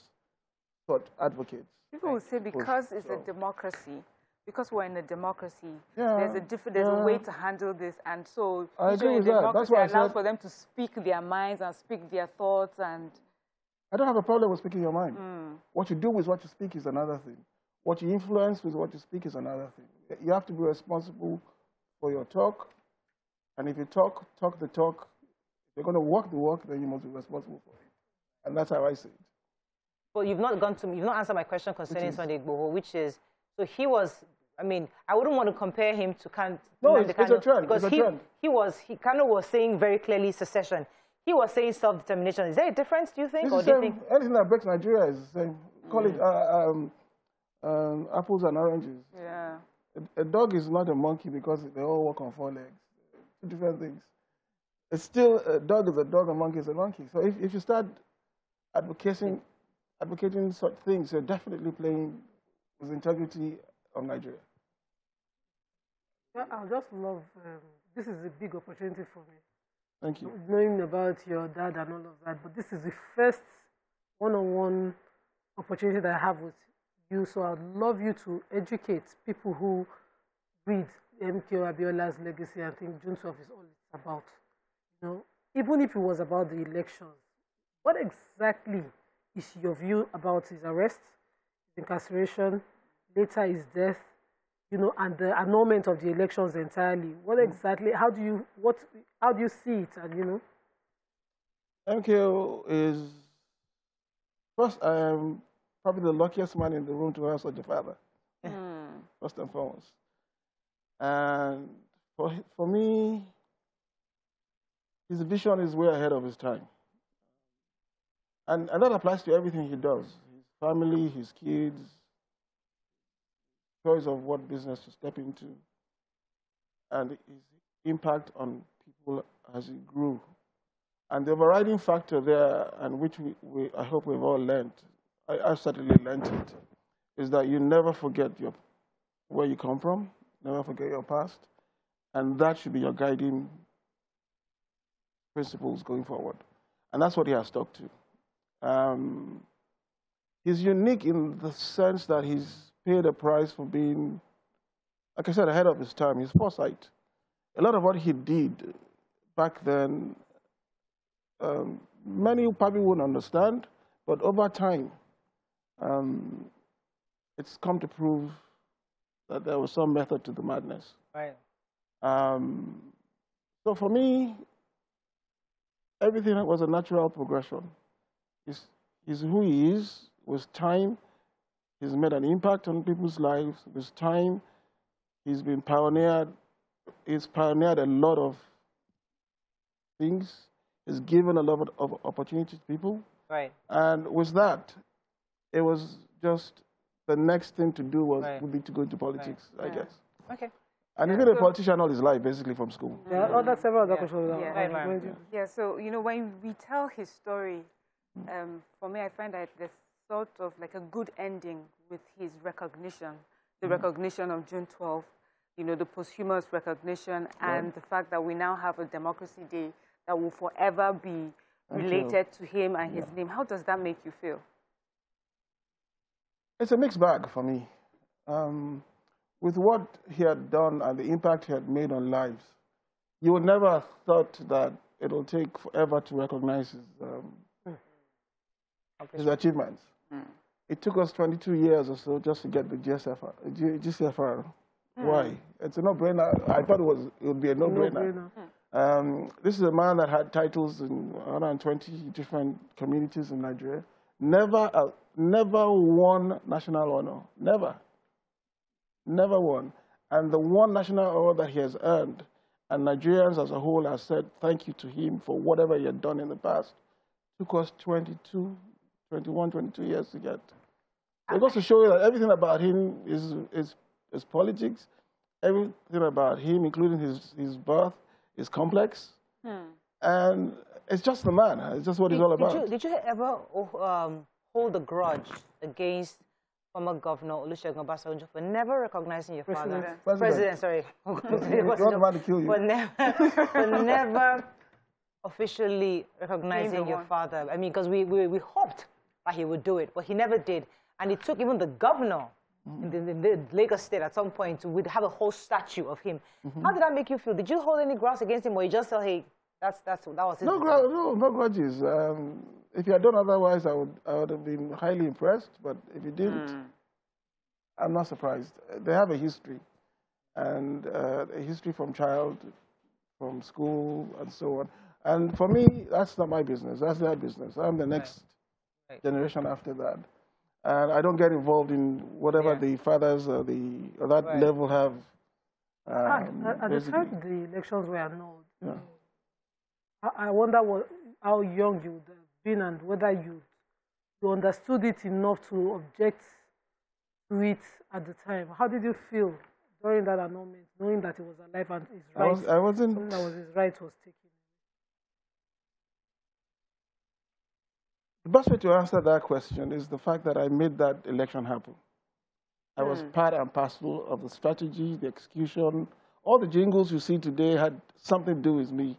such advocates. People will say because it's a democracy, because we're in a democracy, Yeah, there's a way to handle this, and so I agree with that. democracy That's why I allows said, for them to speak their minds and speak their thoughts. And I don't have a problem with speaking your mind. What you do with what you speak is another thing. What you influence with what you speak is another thing. You have to be responsible for your talk, and if you talk the talk, if you're going to walk the walk, then you must be responsible for it. And that's how I see it. But you've not answered my question concerning Sunday Igboho, which is, so he was, I mean, I wouldn't want to compare him to Kant. No, it's a trend. Because he kind of was saying very clearly secession. He was saying self-determination. Is there a difference, do you think? Or do you think anything that breaks Nigeria is the same? Call it apples and oranges. Yeah. A dog is not a monkey because they all walk on 4 legs. Two different things. It's still, a dog is a dog, a monkey is a monkey. So if you start advocating such things, you're definitely playing with the integrity of Nigeria. I just love, this is a big opportunity for me. Thank you. Knowing about your dad and all of that, but this is the first one-on-one opportunity that I have with you, so I'd love you to educate people who read MKO Abiola's legacy and think June 12 is all it's about. You know, even if it was about the elections, what exactly is your view about his arrest, his incarceration, later his death, you know, and the annulment of the elections entirely? What exactly, how do you see it? And, you know, MKO is, first, I am probably the luckiest man in the room to have such a father, first and foremost. And for me, his vision is way ahead of his time. And that applies to everything he does. His family, his kids, choice of what business to step into, and his impact on people as he grew. And the overriding factor there, and which I hope we've all learned, I've certainly learned it, is that you never forget where you come from, never forget your past, and that should be your guiding principles going forward. And that's what he has stuck to. He's unique in the sense that he's paid a price for being, like I said, ahead of his time, his foresight. A lot of what he did back then, many probably wouldn't understand, but over time, it's come to prove that there was some method to the madness. Right. So for me, everything was a natural progression. He's who he is. With time, he's made an impact on people's lives. With time, he's pioneered a lot of things. He's given a lot of opportunities to people. Right. And with that, it was just the next thing to do would be to go into politics, I guess. Okay. And he's been a politician all his life, basically, from school. Yeah, that's several other questions. Yeah, so, you know, when we tell his story, for me, I find that there's sort of like a good ending with his recognition, the recognition of June 12th, you know, the posthumous recognition, and the fact that we now have a Democracy Day that will forever be related to him and his name. How does that make you feel? It's a mixed bag for me. With what he had done and the impact he had made on lives, you would never have thought that it'll take forever to recognize his achievements. It took us 22 years or so just to get the GCFR. Why? It's a no-brainer. I thought it would be a no-brainer. This is a man that had titles in 120 different communities in Nigeria. Never won national honor. Never won. And the one national honor that he has earned, and Nigerians as a whole have said thank you to him for whatever he had done in the past, took us 22 years to get. It goes to show you that everything about him is politics. Everything about him, including his birth, is complex. And it's just the man. It's just what he's all about. Did you ever hold a grudge against former Governor Olusegun Obasanjo for never recognizing your father? President, sorry. To kill you. For never officially recognizing your father. I mean, because we hoped that he would do it, but he never did. And it took even the governor in the Lagos State at some point, we'd have a whole statue of him. How did that make you feel? Did you hold any grudge against him, or you just felt, hey, that was his? No grudges. If you had done otherwise, I would have been highly impressed. But if you didn't, I'm not surprised. They have a history, and a history from from school, and so on. And for me, that's not my business. That's their business. I'm the next generation after that. And I don't get involved in whatever the fathers or that level have. At the time the elections were annulled, I wonder how young you would have been and whether you understood it enough to object to it at the time. How did you feel during that annulment, knowing that he was alive and his right, something that was his right was taken? The best way to answer that question is the fact that I made that election happen. I was part and parcel of the strategy, the execution. All the jingles you see today had something to do with me.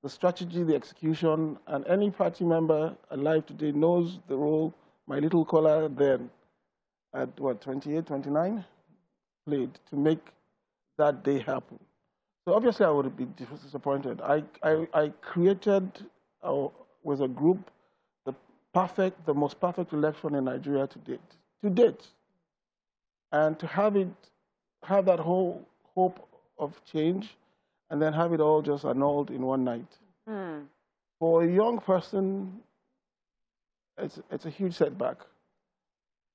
The strategy, the execution, and any party member alive today knows the role my little Kola then, at 28, 29, played to make that day happen. So obviously I would be disappointed. I created, with a group, the most perfect election in Nigeria to date. And to have that whole hope of change, and then have it all just annulled in one night. For a young person, it's a huge setback.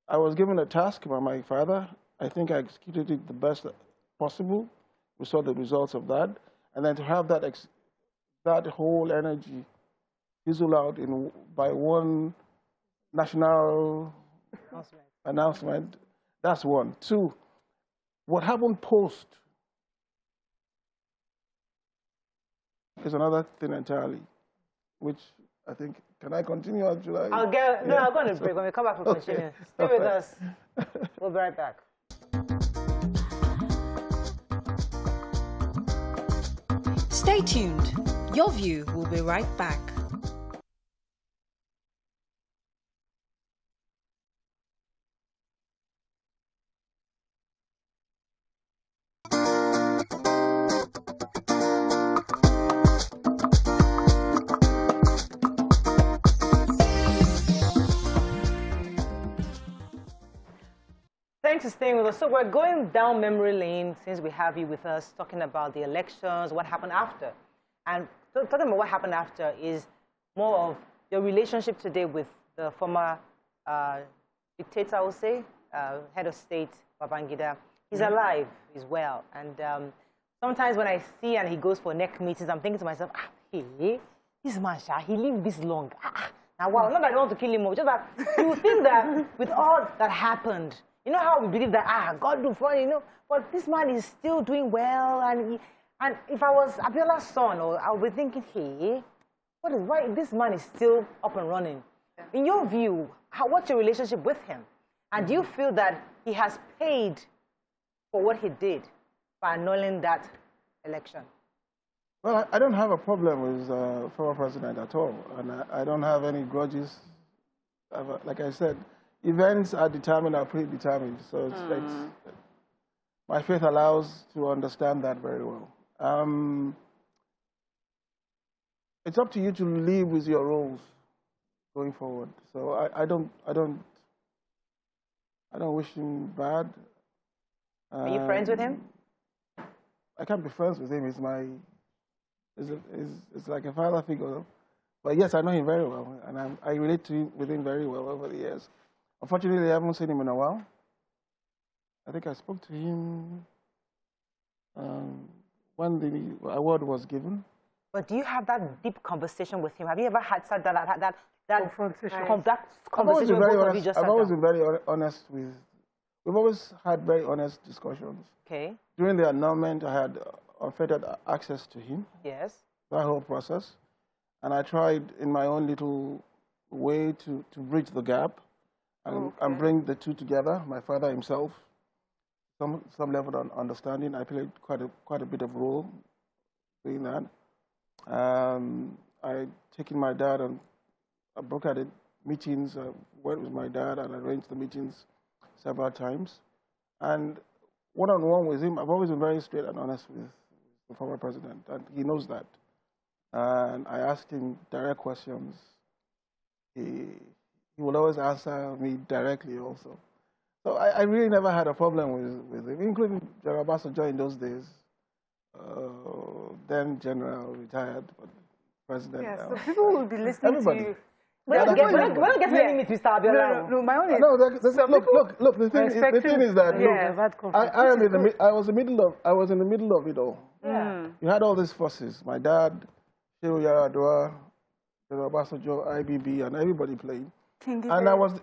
I was given a task by my father. I think I executed it the best possible. We saw the results of that. And then to have that whole energy fizzle out by one national announcement, that's one. Two, what happened post is another thing entirely, which I think, can I continue or should I? I'll go on a break. When we come back, we'll continue. Stay with us. We'll be right back. Stay tuned. Your View will be right back. Thanks for staying with us. So we're going down memory lane since we have you with us, talking about the elections, what happened after. And talking about what happened after is more of your relationship today with the former dictator, I would say, head of state, Babangida. He's alive, he's well. And sometimes when I see and he goes for neck meetings, I'm thinking to myself, hey, this man, he lived this long. Now, wow, not that I don't want to kill him, just that you think that with all that happened, you know how we believe that, God do for you know, but this man is still doing well, and if I was Abiola's son, I would be thinking, hey, why this man is still up and running? In your view, what's your relationship with him? And do you feel that he has paid for what he did by annulling that election? Well, I don't have a problem with former president at all, and I don't have any grudges. Like I said, events are determined, are predetermined, so my faith allows to understand that very well. It's up to you to live with your roles going forward. So I don't wish him bad. Are you friends with him? I can't be friends with him. It's like a father figure. But yes, I know him very well, and I relate with him very well over the years. Unfortunately, I haven't seen him in a while. I think I spoke to him when the award was given. But do you have that deep conversation with him? Have you ever had that confrontation? Conversation with both of you just I've always been very honest with. We've always had very honest discussions. Okay. During the annulment, I had unfettered access to him. Yes. That whole process, and I tried in my own little way to bridge the gap. And bring the two together. My father himself, some level of understanding. I played quite a bit of role doing that. I taken my dad and I brokered meetings. Went with my dad and arranged the meetings several times. And one-on-one with him, I've always been very straight and honest with the former president, and he knows that. And I asked him direct questions. He will always answer me directly also. So I really never had a problem with him, including General Obasanjo in those days. Then General, retired, but President. Yeah, so people will be listening everybody. to you. We don't get any meet Mr. Abiola. No, my own is... No, look, the thing is that, I was in the middle of it all. Yeah. You had all these forces. My dad, Shehu Yaradua, General Obasanjo, IBB, and everybody playing. And I was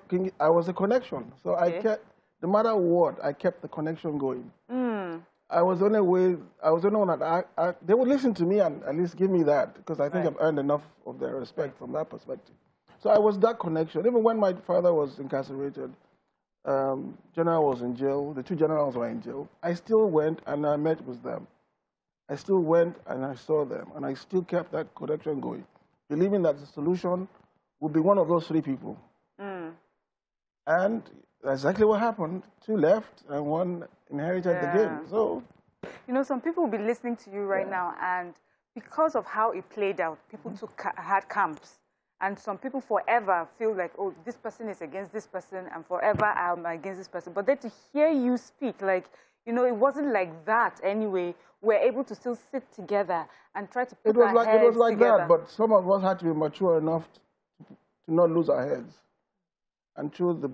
the connection. So I kept, no matter what, I kept the connection going. I was the only one that they would listen to me and at least give me that, because I think I've earned enough of their respect from that perspective. So I was that connection. Even when my father was incarcerated, General was in jail, the two generals were in jail, I still went and I met with them. I still went and I saw them, and I still kept that connection going, believing that the solution would be one of those three people. And that's exactly what happened. Two left and one inherited the game. So, you know, some people will be listening to you right now, and because of how it played out, people had camps. And some people forever feel like, oh, this person is against this person, and forever I'm against this person. But then to hear you speak, like, you know, it wasn't like that anyway. We're able to still sit together and try to put our heads together. It was like that, but some of us had to be mature enough to not lose our heads and choose the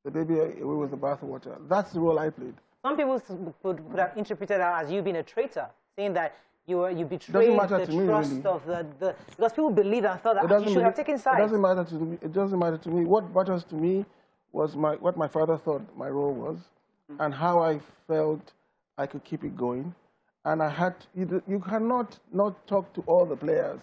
baby away with the bathwater. That's the role I played. Some people would have interpreted that as you being a traitor, saying that you betrayed the trust of the because people believed and thought that you should have taken sides. It doesn't matter to me. It doesn't matter to me. What matters to me was what my father thought my role was, and how I felt I could keep it going. And I had you cannot not talk to all the players,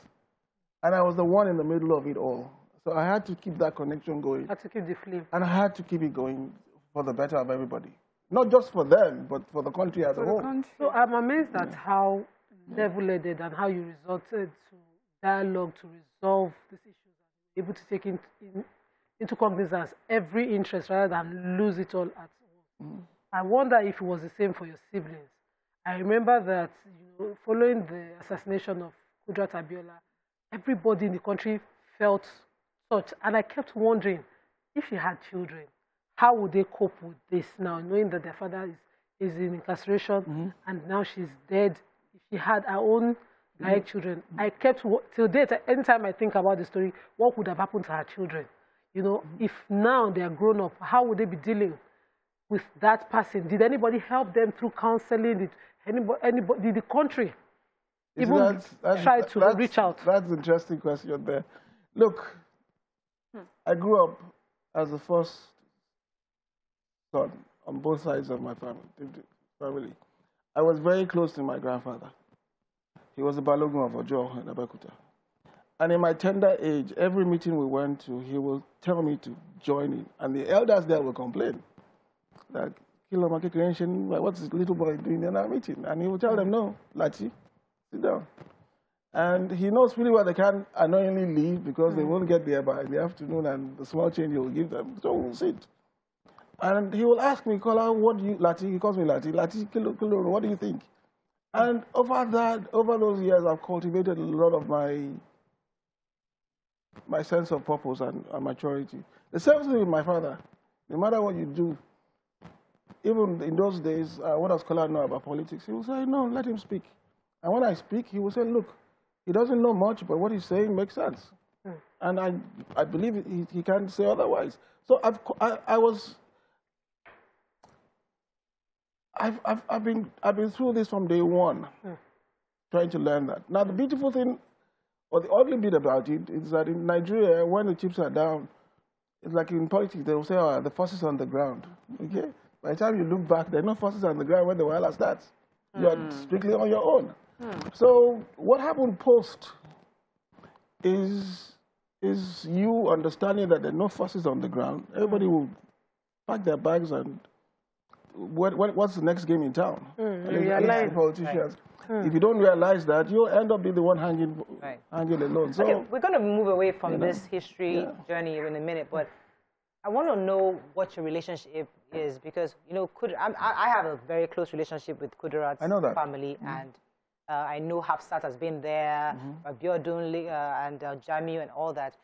and I was the one in the middle of it all. So I had to keep that connection going. Had to keep the flame. And I had to keep it going for the better of everybody. Not just for them, but for the country as a whole. So I'm amazed at how level-headed and how you resorted to dialogue to resolve these issues, able to take into cognizance every interest rather than lose it all at once. I wonder if it was the same for your siblings. I remember that, you know, following the assassination of Kudrat Abiola, everybody in the country felt such, and I kept wondering, if she had children, how would they cope with this now, knowing that their father is in incarceration and now she's dead? If she had her own direct children, I kept, till date, anytime I think about the story, what would have happened to her children? You know, if now they are grown up, how would they be dealing with that person? Did anybody help them through counseling? Did anybody, the country even try to reach out? That's an interesting question there. Look, I grew up as the first son on both sides of my family. I was very close to my grandfather. He was the Balogun of Ojo in Abeokuta. And in my tender age, every meeting we went to, he will tell me to join in. And the elders there will complain. Like, what's this little boy doing in our meeting? And he will tell them, no, Lati, sit down. And he knows really well they can't annoyingly leave because they won't get there by the afternoon, and the small change he will give them. So we'll sit. And he will ask me, Kola, what do you, Lati, he calls me Lati, Kilo, what do you think? And over those years, I've cultivated a lot of my sense of purpose and maturity. The same thing with my father. No matter what you do, even in those days, what does Kola know about politics? He will say, no, let him speak. And when I speak, he will say, look, he doesn't know much, but what he's saying makes sense. And I believe he can't say otherwise. So I've been through this from day one, trying to learn that. Now, the beautiful thing, or the ugly bit about it, is that in Nigeria, when the chips are down, it's like in politics, they will say, oh, the forces on the ground. Okay? By the time you look back, there are no forces on the ground when the war starts. You're strictly on your own. So what happened post is you understanding that there are no forces on the ground. Everybody will pack their bags and what's the next game in town? Politicians. If you don't realize that, you'll end up being the one hanging alone. So, okay, we're going to move away from this history journey in a minute, but I want to know what your relationship is because, you know, I have a very close relationship with Kudirat's family, and I know Hafsat has been there, Abiola and Jamiu and all that.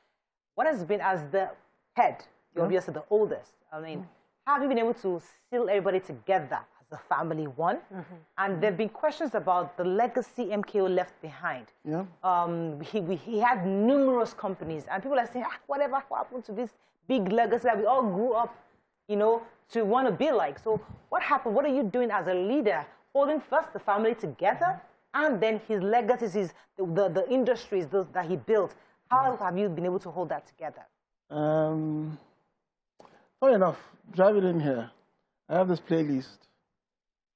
What has been, as the head, you're obviously the oldest, I mean, how have you been able to seal everybody together as a family, one? And there have been questions about the legacy MKO left behind. Yeah. He had numerous companies, and people are saying, whatever happened to this big legacy that we all grew up, you know, to want to be like. So what happened? What are you doing as a leader, holding first the family together, and then his legacies, the industries that he built? How have you been able to hold that together? Funny enough, driving in here, I have this playlist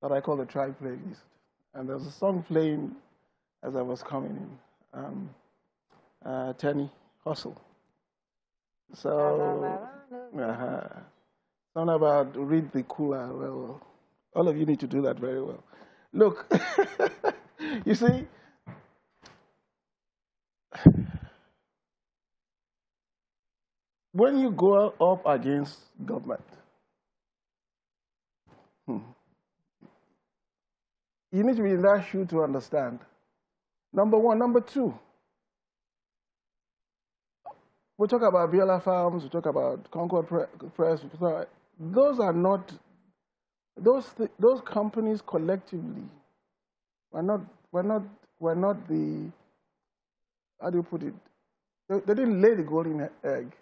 that I call the Tribe playlist. And there's a song playing as I was coming in, Tenny, Hustle. So, something about read the Kola. Well, all of you need to do that very well. Look, you see, when you go up against government, you need to be in that shoe to understand. Number one. Number two, we talk about Abiola Farms, we talk about Concord Press. Those are not, those companies collectively were not the, how do you put it? They didn't lay the golden egg.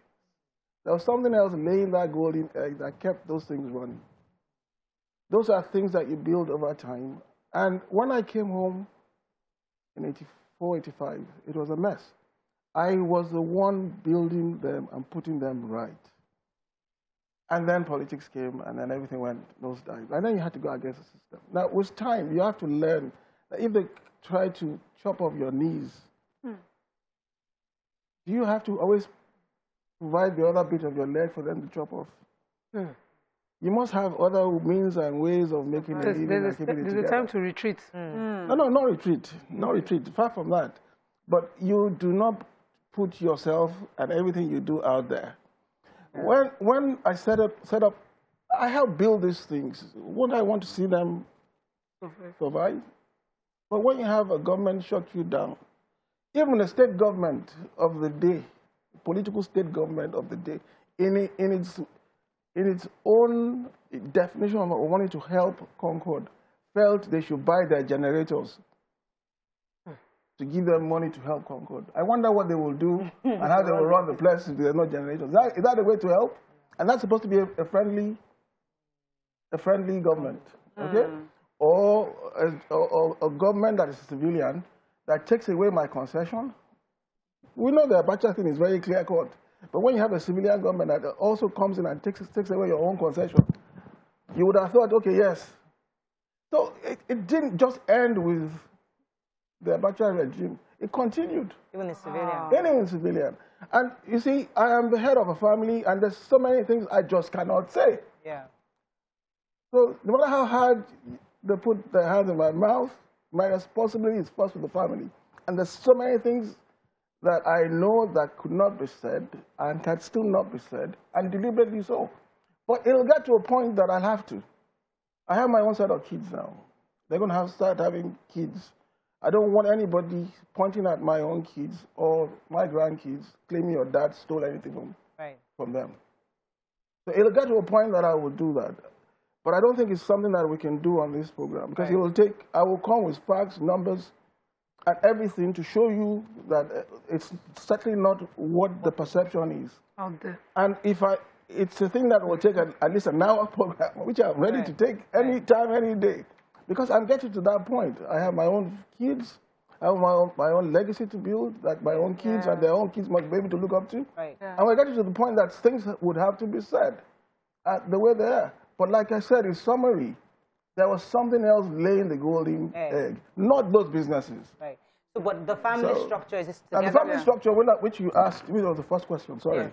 There was something else laying that golden egg that kept those things running. Those are things that you build over time. And when I came home in 84, 85, it was a mess. I was the one building them and putting them right. And then politics came, and then everything went nosedive. And then you had to go against the system. Now, with time, you have to learn that if they try to chop off your knees, you have to always provide the other bit of your leg for them to chop off. You must have other means and ways of making a living and keeping it together. There's a time to retreat. No, no retreat. No retreat. Far from that. But you do not put yourself and everything you do out there. When I set up, I help build these things. Wouldn't I want to see them survive? But when you have a government shut you down, even the state government of the day, political state government of the day, in its own definition of wanting to help Concord, felt they should buy their generators to give them money to help Concord. I wonder what they will do and how they will run the place if there are no generators. Is that the way to help? And that's supposed to be a friendly government, okay? Or a government that is a civilian that takes away my concession. We know the Abacha thing is very clear-cut. But when you have a civilian government that also comes in and takes away your own concession, you would have thought, okay, yes. So it didn't just end with the Abacha regime. It continued. Even in civilian. Even in civilian. And you see, I am the head of a family, and there's so many things I just cannot say. Yeah. So no matter how hard they put their hands in my mouth, my responsibility is first with the family. And there's so many things that I know that could not be said and can still not be said, and deliberately so. But it'll get to a point that I'll have to. I have my own set of kids now. They're going to start having kids. I don't want anybody pointing at my own kids or my grandkids claiming your dad stole anything from them. So it'll get to a point that I will do that. But I don't think it's something that we can do on this program, because it will take, I will come with facts, numbers, and everything to show you that it's certainly not what the perception is. Okay. And it's a thing that will take at least an hour program, which I'm ready to take any time, any day. Because I'm getting to that point. I have my own kids. I have my own legacy to build, that my own kids and their own kids must be able to look up to. And we're getting to the point that things would have to be said the way they are. But like I said, in summary, there was something else laying the golden egg, not those businesses. Right. So, but the family structure is together. And the family structure, which you asked, which was the first question, sorry. Yeah.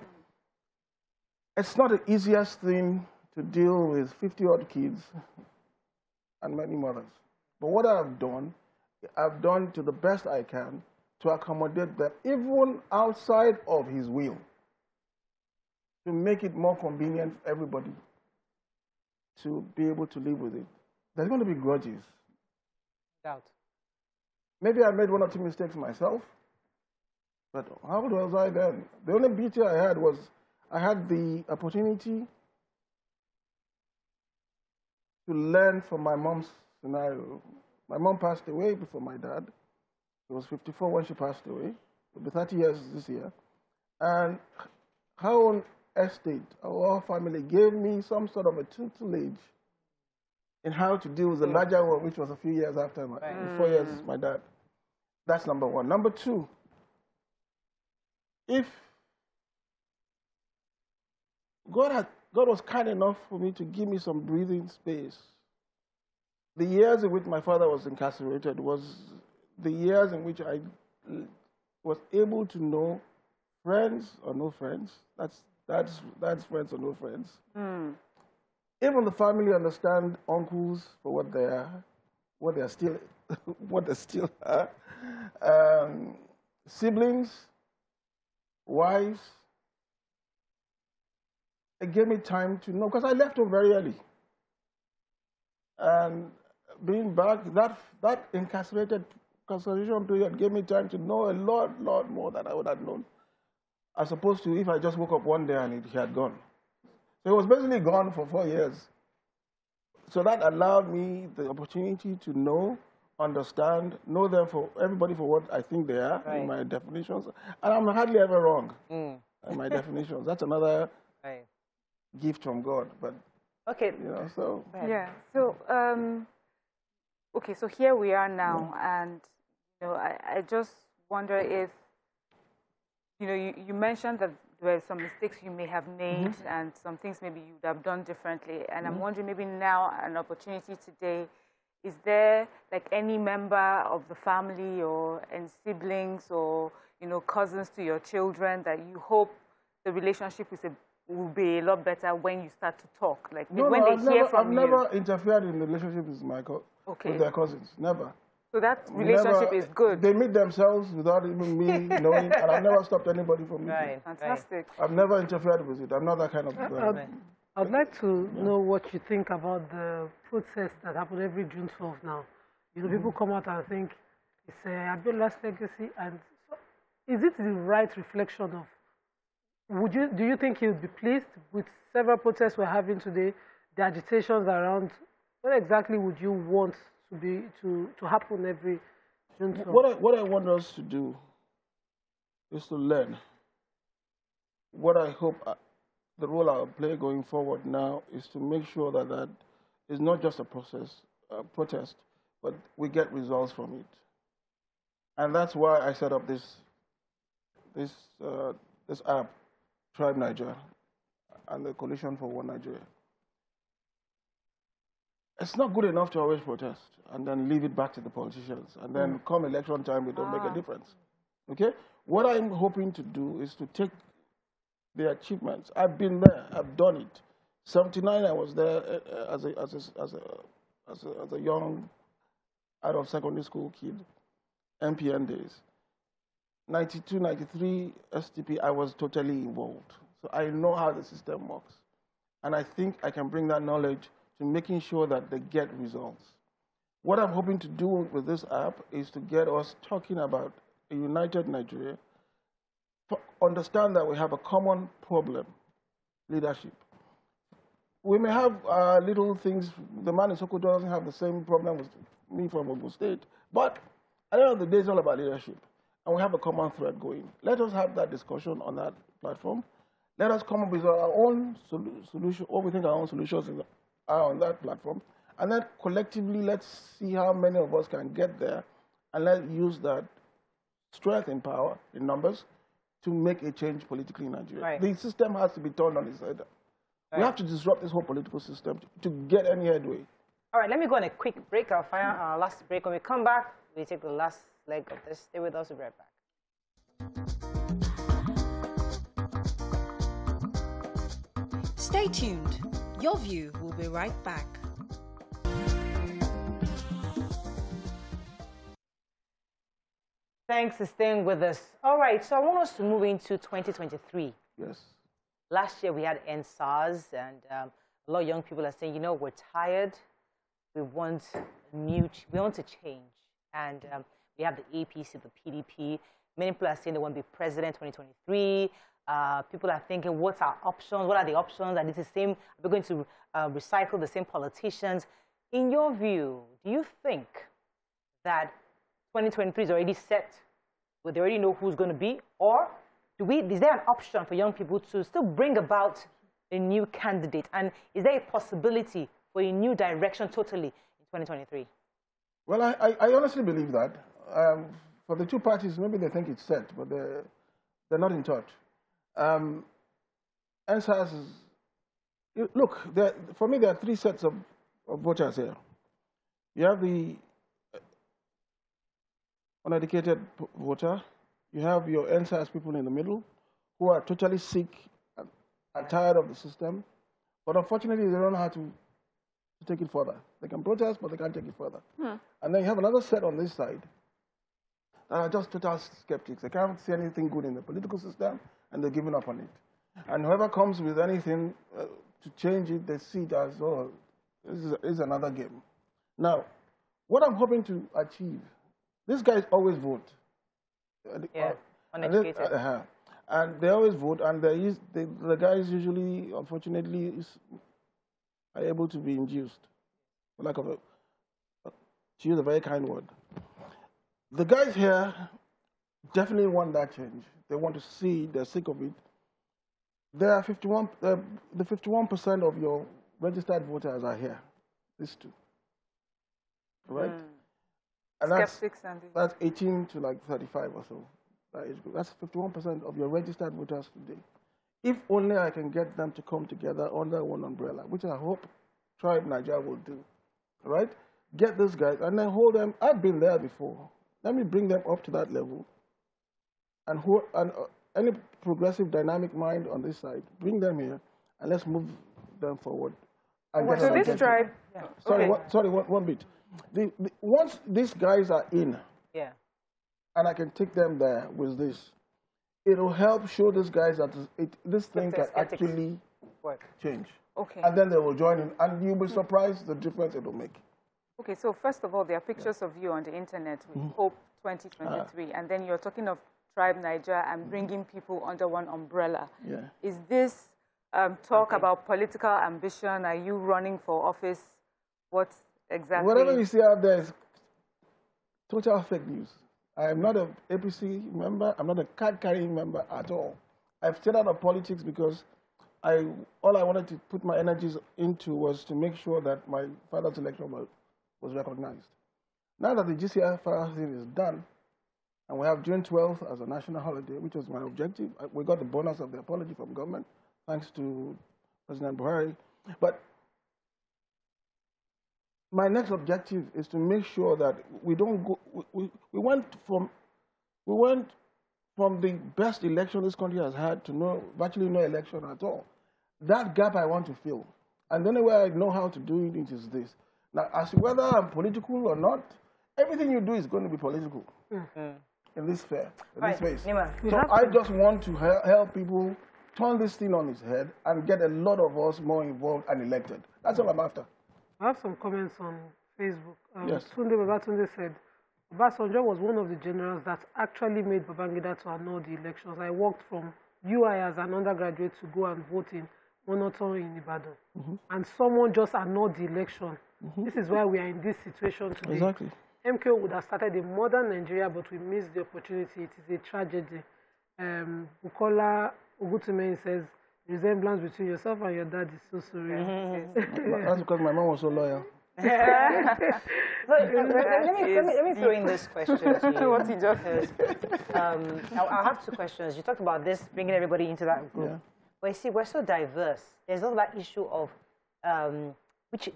It's not the easiest thing to deal with 50-odd kids and many mothers. But what I've done to the best I can to accommodate them, even outside of his will. to make it more convenient for everybody to be able to live with it. There's going to be grudges. Doubt. Maybe I made one or two mistakes myself, but how old was I then? The only beauty I had was I had the opportunity to learn from my mom's scenario. My mom passed away before my dad. She was 54 when she passed away. It'll be 30 years this year. And her own estate, our family, gave me some sort of a tutelage in how to deal with the larger one, which was a few years after, 4 years, my dad. That's number one. Number two, if God was kind enough for me to give me some breathing space, the years in which my father was incarcerated was the years in which I was able to know friends or no friends. That's friends or no friends. Even the family understand uncles for what they are, what they are still, what they still are. Siblings, wives. It gave me time to know, because I left home very early. And being back, that incarceration period gave me time to know a lot more than I would have known, as opposed to if I just woke up one day and he had gone. So it was basically gone for 4 years. So that allowed me the opportunity to know, understand, know them for everybody for what I think they are in my definitions. And I'm hardly ever wrong in my definitions. That's another gift from God. But okay, you know, so yeah. So okay, so here we are now, and you know, I just wonder if you mentioned that there were some mistakes you may have made and some things maybe you would have done differently. And I'm wondering, maybe now an opportunity today, is there like any member of the family or any siblings or cousins to your children that you hope the relationship will be a lot better when you start to talk? Like when they hear from you. I've never interfered in the relationship with with their cousins. Never. So that relationship is good. They meet themselves without even me knowing, and I've never stopped anybody from meeting. Fantastic. I've never interfered with it. I'm not that kind of guy. I'd like to know what you think about the protest that happen every June 12th now. People come out and think it's Abiola's legacy, and so is it the right reflection of? Do you think he would be pleased with several protests we're having today, the agitations around? What exactly would you want to happen every June 12th? What I want us to do is to learn. What I hope the role I'll play going forward now is to make sure that is not just a protest, but we get results from it. And that's why I set up this app, Tribe Niger, and the Coalition for One Nigeria. It's not good enough to always protest and then leave it back to the politicians. And then come election time, it don't make a difference. Okay? What I'm hoping to do is to take the achievements. I've been there. I've done it. 79, I was there as a young, out of secondary school kid, MPN days. 92, 93, STP, I was totally involved. So I know how the system works. And I think I can bring that knowledge to making sure that they get results. What I'm hoping to do with this app is to get us talking about a united Nigeria, to understand that we have a common problem, leadership. We may have little things. The man in Sokoto doesn't have the same problem with me from Ogun State, but at the end of the day, it's all about leadership. And we have a common thread going. Let us have that discussion on that platform. Let us come up with our own solution, what we think our own solutions are on that platform. And then collectively, let's see how many of us can get there. And let's use that strength and power in numbers to make a change politically in Nigeria. Right. The system has to be turned on its head. Right. We have to disrupt this whole political system to get any headway. All right, let me go on a quick break. I'll find our last break. When we come back, we take the last leg of this. Stay with us. We'll be right back. Stay tuned. Your View will be right back. Thanks for staying with us. All right, so I want us to move into 2023. Yes. last year we had NSARS, and a lot of young people are saying, you know, we're tired. We want we want to change. And we have the APC, the PDP. Many people are saying they want to be president 2023. People are thinking, what's our options? What are the options? And it's the same. We're going to recycle the same politicians. In your view, do you think that 2023 is already set, where they already know who's going to be? Or is there an option for young people to still bring about a new candidate? And is there a possibility for a new direction totally in 2023? Well, I honestly believe that. For the two parties, maybe they think it's set, but they're not in touch. NSAS is, look, for me, there are three sets of voters here. You have the uneducated voter. You have your NSAS people in the middle who are totally sick and tired of the system. But unfortunately, they don't know how to take it further. They can protest, but they can't take it further. And then you have another set on this side that are just total skeptics. They can't see anything good in the political system, and they're giving up on it. And whoever comes with anything to change it, they see it as, oh, this is another game. Now, what I'm hoping to achieve, these guys always vote. Yeah, uneducated. And they always vote, and the guys usually, unfortunately, are able to be induced, for lack of to use a very kind word. The guys here definitely want that change. They want to see, they're sick of it. There are the 51% of your registered voters are here, these two, right? And that's 18 to like 35 or so. That's 51% of your registered voters today. If only I can get them to come together under one umbrella, which I hope Tribe Nigeria will do, right? Get those guys and then hold them. I've been there before. Let me bring them up to that level. And any progressive, dynamic mind on this side, bring them here, and let's move them forward. So this tribe... Yeah. Sorry, one bit. Once these guys are in, and I can take them there with this, it'll help show these guys that this thing can actually change. Okay. And then they will join in, and you'll be surprised the difference it will make. Okay, so first of all, there are pictures of you on the internet with Hope 2023, and then you're talking of Tribe Nigeria and bringing people under one umbrella. Yeah. Is this talk about political ambition? Are you running for office? What exactly? Whatever you see out there is total fake news. I am not an APC member. I'm not a card-carrying member at all. I've stayed out of politics because all I wanted to put my energies into was to make sure that my father's election was recognized. Now that the GCFR thing is done, and we have June 12th as a national holiday, which was my objective, we got the bonus of the apology from government, thanks to President Buhari. But my next objective is to make sure that we don't go. We went from the best election this country has had to virtually no election at all. That gap I want to fill, and the only way I know how to do it is this. Now, as to whether I'm political or not, everything you do is going to be political in this space. So I just want to help people turn this thing on its head and get a lot of us more involved and elected. That's all I'm after. I have some comments on Facebook. Yes. Tunde Babatunde said, Obasanjo was one of the generals that actually made Babangida to annul the elections. I worked from UI as an undergraduate to go and vote in Monoton in Ibadan. And someone just annulled the election. This is why we are in this situation today. Exactly. MKO would have started a modern Nigeria, but we missed the opportunity. It is a tragedy. Kola Ogutume says, resemblance between yourself and your dad is so surreal. That's because my mom was so loyal. Let me throw in this question to you. What he just said. I'll have two questions. You talked about this, bringing everybody into that group. But you see, we're so diverse. There's also that issue of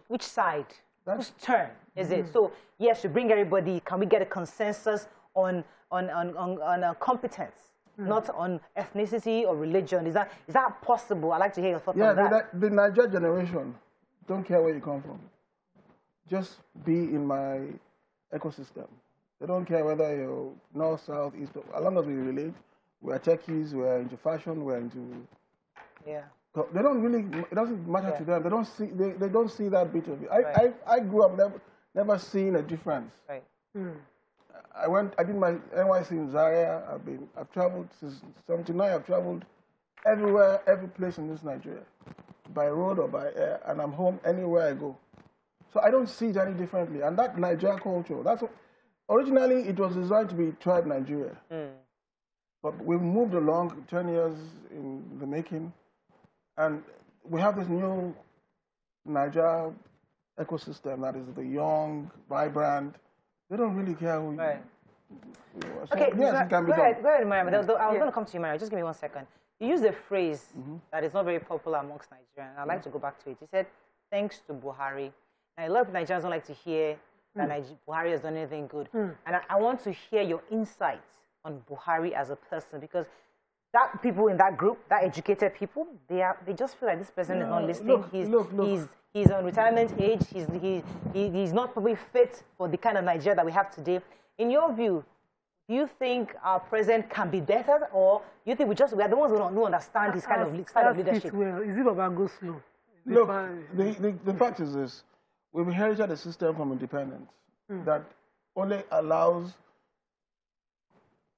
which side, whose turn is it? So, yes, you bring everybody. Can we get a consensus on competence? Not on ethnicity or religion. Is that possible? I'd like to hear your thoughts on that. The Niger generation don't care where you come from. Just be in my ecosystem. They don't care whether you're north, south, east. As long as we relate, we are techies, we are into fashion, we are into Yeah. They don't really, it doesn't matter to them. They don't see that bit of it. I grew up never seeing a difference. Right. I did my NYC in Zaria. I've traveled since '79. I've traveled everywhere, every place in this Nigeria, by road or by air, and I'm home anywhere I go. So I don't see it any differently. And that Nigeria culture, originally it was designed to be tribe Nigeria. But we've moved along 10 years in the making, and we have this new Nigeria ecosystem that is the young, vibrant. They don't really care who you are. So, okay, yes, it can be go done. ahead, Mariam. I was going to come to you, Mariam. Just give me 1 second. You used a phrase that is not very popular amongst Nigerians. I'd like to go back to it. You said, thanks to Buhari. Now, a lot of Nigerians don't like to hear that Buhari has done anything good. And I want to hear your insights on Buhari as a person, because that people in that group, that educated people, they just feel like this person is not listening. He's on retirement age. He's not probably fit for the kind of Nigeria that we have today. In your view, do you think our president can be better, or do you think we are the ones who understand his kind of style of leadership? Well. Is it Baba go slow? Look, the fact is this: we've inherited a system from independence that only allows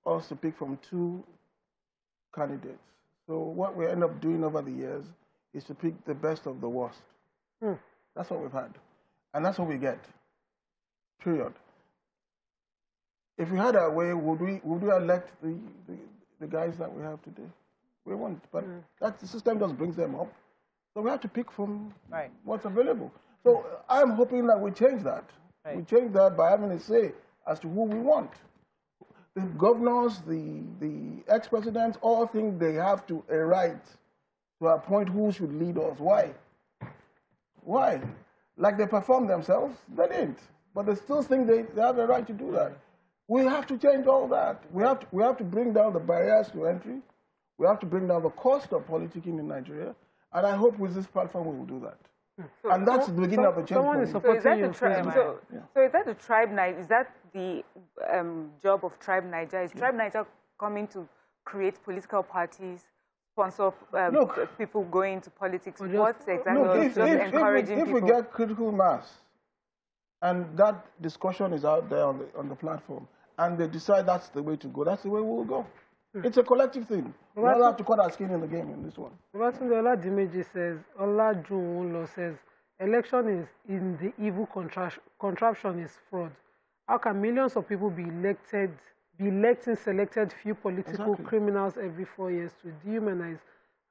us to pick from 2 candidates. So what we end up doing over the years is to pick the best of the worst. That's what we've had. And that's what we get. Period. If we had our way, would we elect the guys that we have today? We won't. But that the system just brings them up. So we have to pick from what's available. So I'm hoping that we change that. We change that by having a say as to who we want. The governors, the ex-presidents, all think they have a right to appoint who should lead us. Why? Why? Like they perform themselves? They didn't. But they still think they have a right to do that. We have to change all that. We have to bring down the barriers to entry. We have to bring down the cost of politicking in Nigeria. And I hope with this platform we will do that. And that's the beginning of a change. So is that the tribe? So is that the tribe Niger? Is that the job of tribe Niger? Is tribe Niger coming to create political parties, sponsor people going into politics? What exactly? Just encouraging people. If we get critical mass, and that discussion is out there on the platform, and they decide that's the way to go, that's the way we will go. It's a collective thing. We all have to cut our skin in the game in this one. Ola Dimeji says, Ola Junwulo says, election is in the evil contraption is fraud. How can millions of people be electing selected few political criminals every 4 years to dehumanize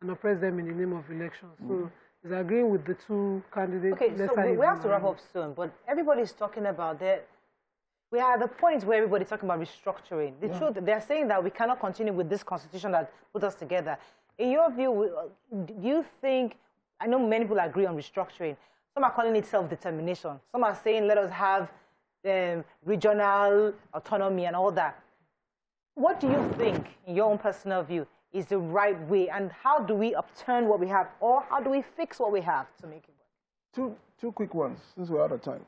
and oppress them in the name of elections? So he's agreeing with the 2 candidates. Okay, so we have to wrap up soon, but everybody's talking about that. We are at the point where everybody's talking about restructuring. The truth, they're saying that we cannot continue with this constitution that put us together. In your view, do you think, I know many people agree on restructuring. Some are calling it self-determination. Some are saying let us have regional autonomy and all that. What do you think, in your own personal view, is the right way? And how do we upturn what we have? Or how do we fix what we have to make it work? Two quick ones, since we're out of time.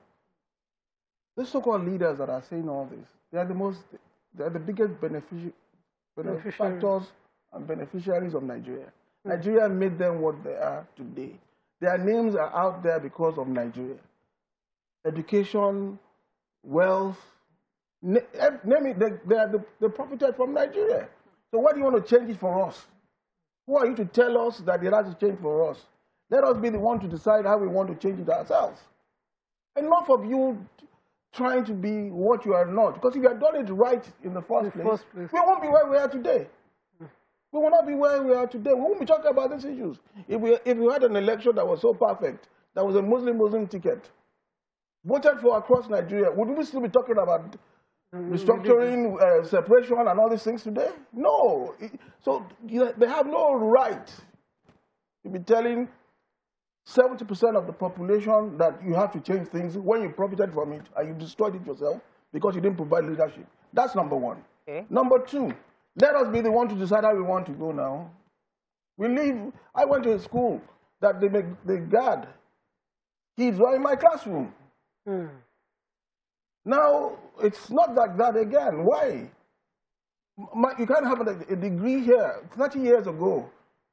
The so-called leaders that are saying all this, they are the biggest benefactors and beneficiaries of Nigeria. Nigeria made them what they are today. Their names are out there because of Nigeria. Education, wealth, name it, they profited from Nigeria. So why do you want to change it for us? Who are you to tell us that it has to change for us? Let us be the one to decide how we want to change it ourselves. Enough of you trying to be what you are not. Because if you had done it right in the first place, we won't be where we are today. We will not be where we are today. We won't be talking about these issues. If we had an election that was so perfect, that was a Muslim ticket, voted for across Nigeria, would we still be talking about restructuring, separation, and all these things today? No. So they have no right to be telling 70% of the population that you have to change things when you profited from it and you destroyed it yourself because you didn't provide leadership. That's number one. Okay. Number two, let us be the one to decide how we want to go now. I went to a school that they guard kids right in my classroom. Now, it's not like that again. Why? You can't have a degree here. 30 years ago,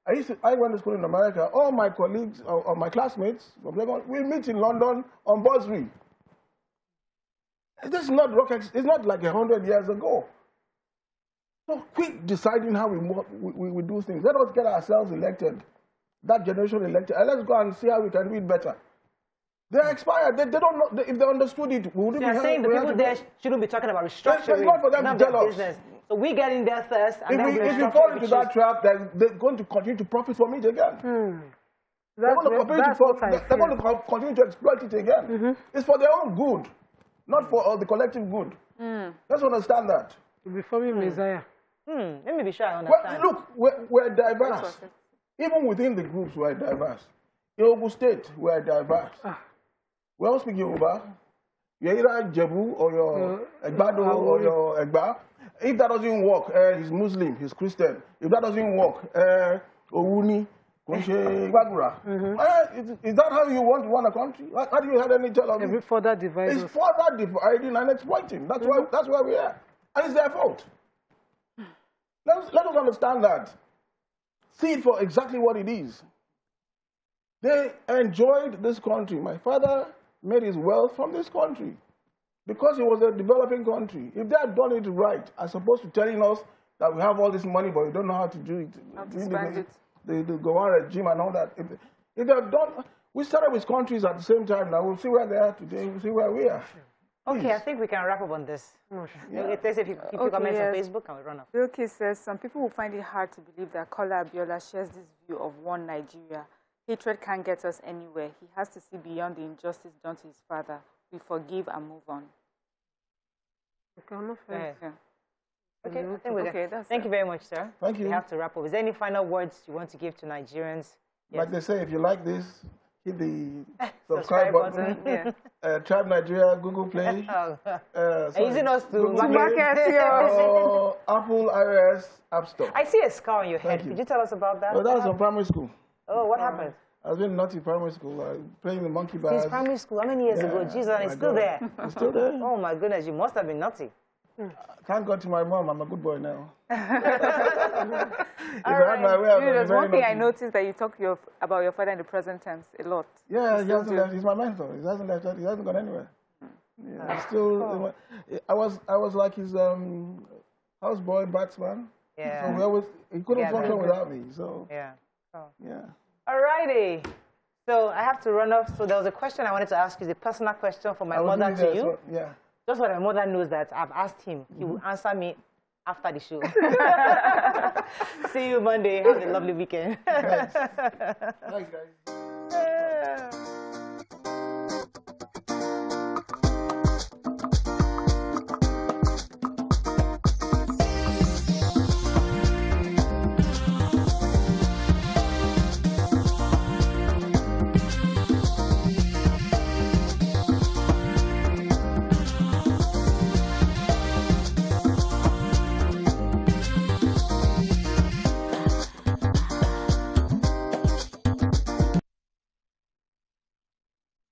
I went to school in America. All my colleagues or my classmates from Lagos, we meet in London on bursary. This is not rocket. It's not like 100 years ago. So quit deciding how we do things. Let us get ourselves elected, that generation elected, and let's go and see how we can do it better. They're expired. They don't know. If they understood it, we wouldn't be saying the people there shouldn't be talking about restructuring. It's not for them to tell us. Business. So we get in there first, and if you fall into that trap, then they're going to continue to profit from it again. They're going to continue to exploit it again. It's for their own good, not for the collective good. Let's understand that. Before we Messiah. Let me be sure I understand. Well, look, we're diverse. Even within the groups, we're diverse. In Ogun State, we're diverse. We all speak Yoruba. You're either Jebu or your Egbado or your Egba. If that doesn't work, he's Muslim, he's Christian. If that doesn't work, Owuni, Igbagura. Is that how you want to run a country? How do you have any tell of it? Further dividing. It's further dividing and exploiting. That's why we are. And it's their fault. Let us understand that. See it for exactly what it is. They enjoyed this country. My father made his wealth from this country because it was a developing country. If they had done it right, as opposed to telling us that we have all this money but we don't know how to do it, the Gowon regime and all that. If they had done, we started with countries at the same time. Now we'll see where they are today. We'll see where we are. Okay, I think we can wrap up on this. If you keep your comments on Facebook, and we run off. Bilkis says some people will find it hard to believe that Kola Abiola shares this view of one Nigeria. Hatred can't get us anywhere. He has to see beyond the injustice done to his father. We forgive and move on. Okay, I think we're good. Thank you very much, sir. Thank you. We have to wrap up. Is there any final words you want to give to Nigerians? Like they say, if you like this, hit the subscribe button. Tribe Nigeria, Google Play. Using us to market your Apple iOS App Store. I see a scar on your head. Could you tell us about that? Well, that was in primary school. Oh, what happened? I was in naughty primary school, playing the monkey bars. Since primary school? How many years ago? Jesus, and it's still there. It's still there. Oh, my goodness. You must have been naughty. Thank God to my mom. I'm a good boy now. If I had my way, there's one thing I noticed that you talk about your father in the present tense a lot. Yeah, he hasn't left. He's my mentor. He hasn't left. He hasn't gone anywhere. Yeah, still, I was like his houseboy, batsman. Yeah. So he couldn't function without me. So yeah. Yeah. Alrighty. So I have to run off. So there was a question I wanted to ask you, the personal question from my mother to you. So, yeah. Just so my mother knows that I've asked him. He will answer me after the show. See you Monday. Have a lovely weekend. Thanks. Thanks, guys.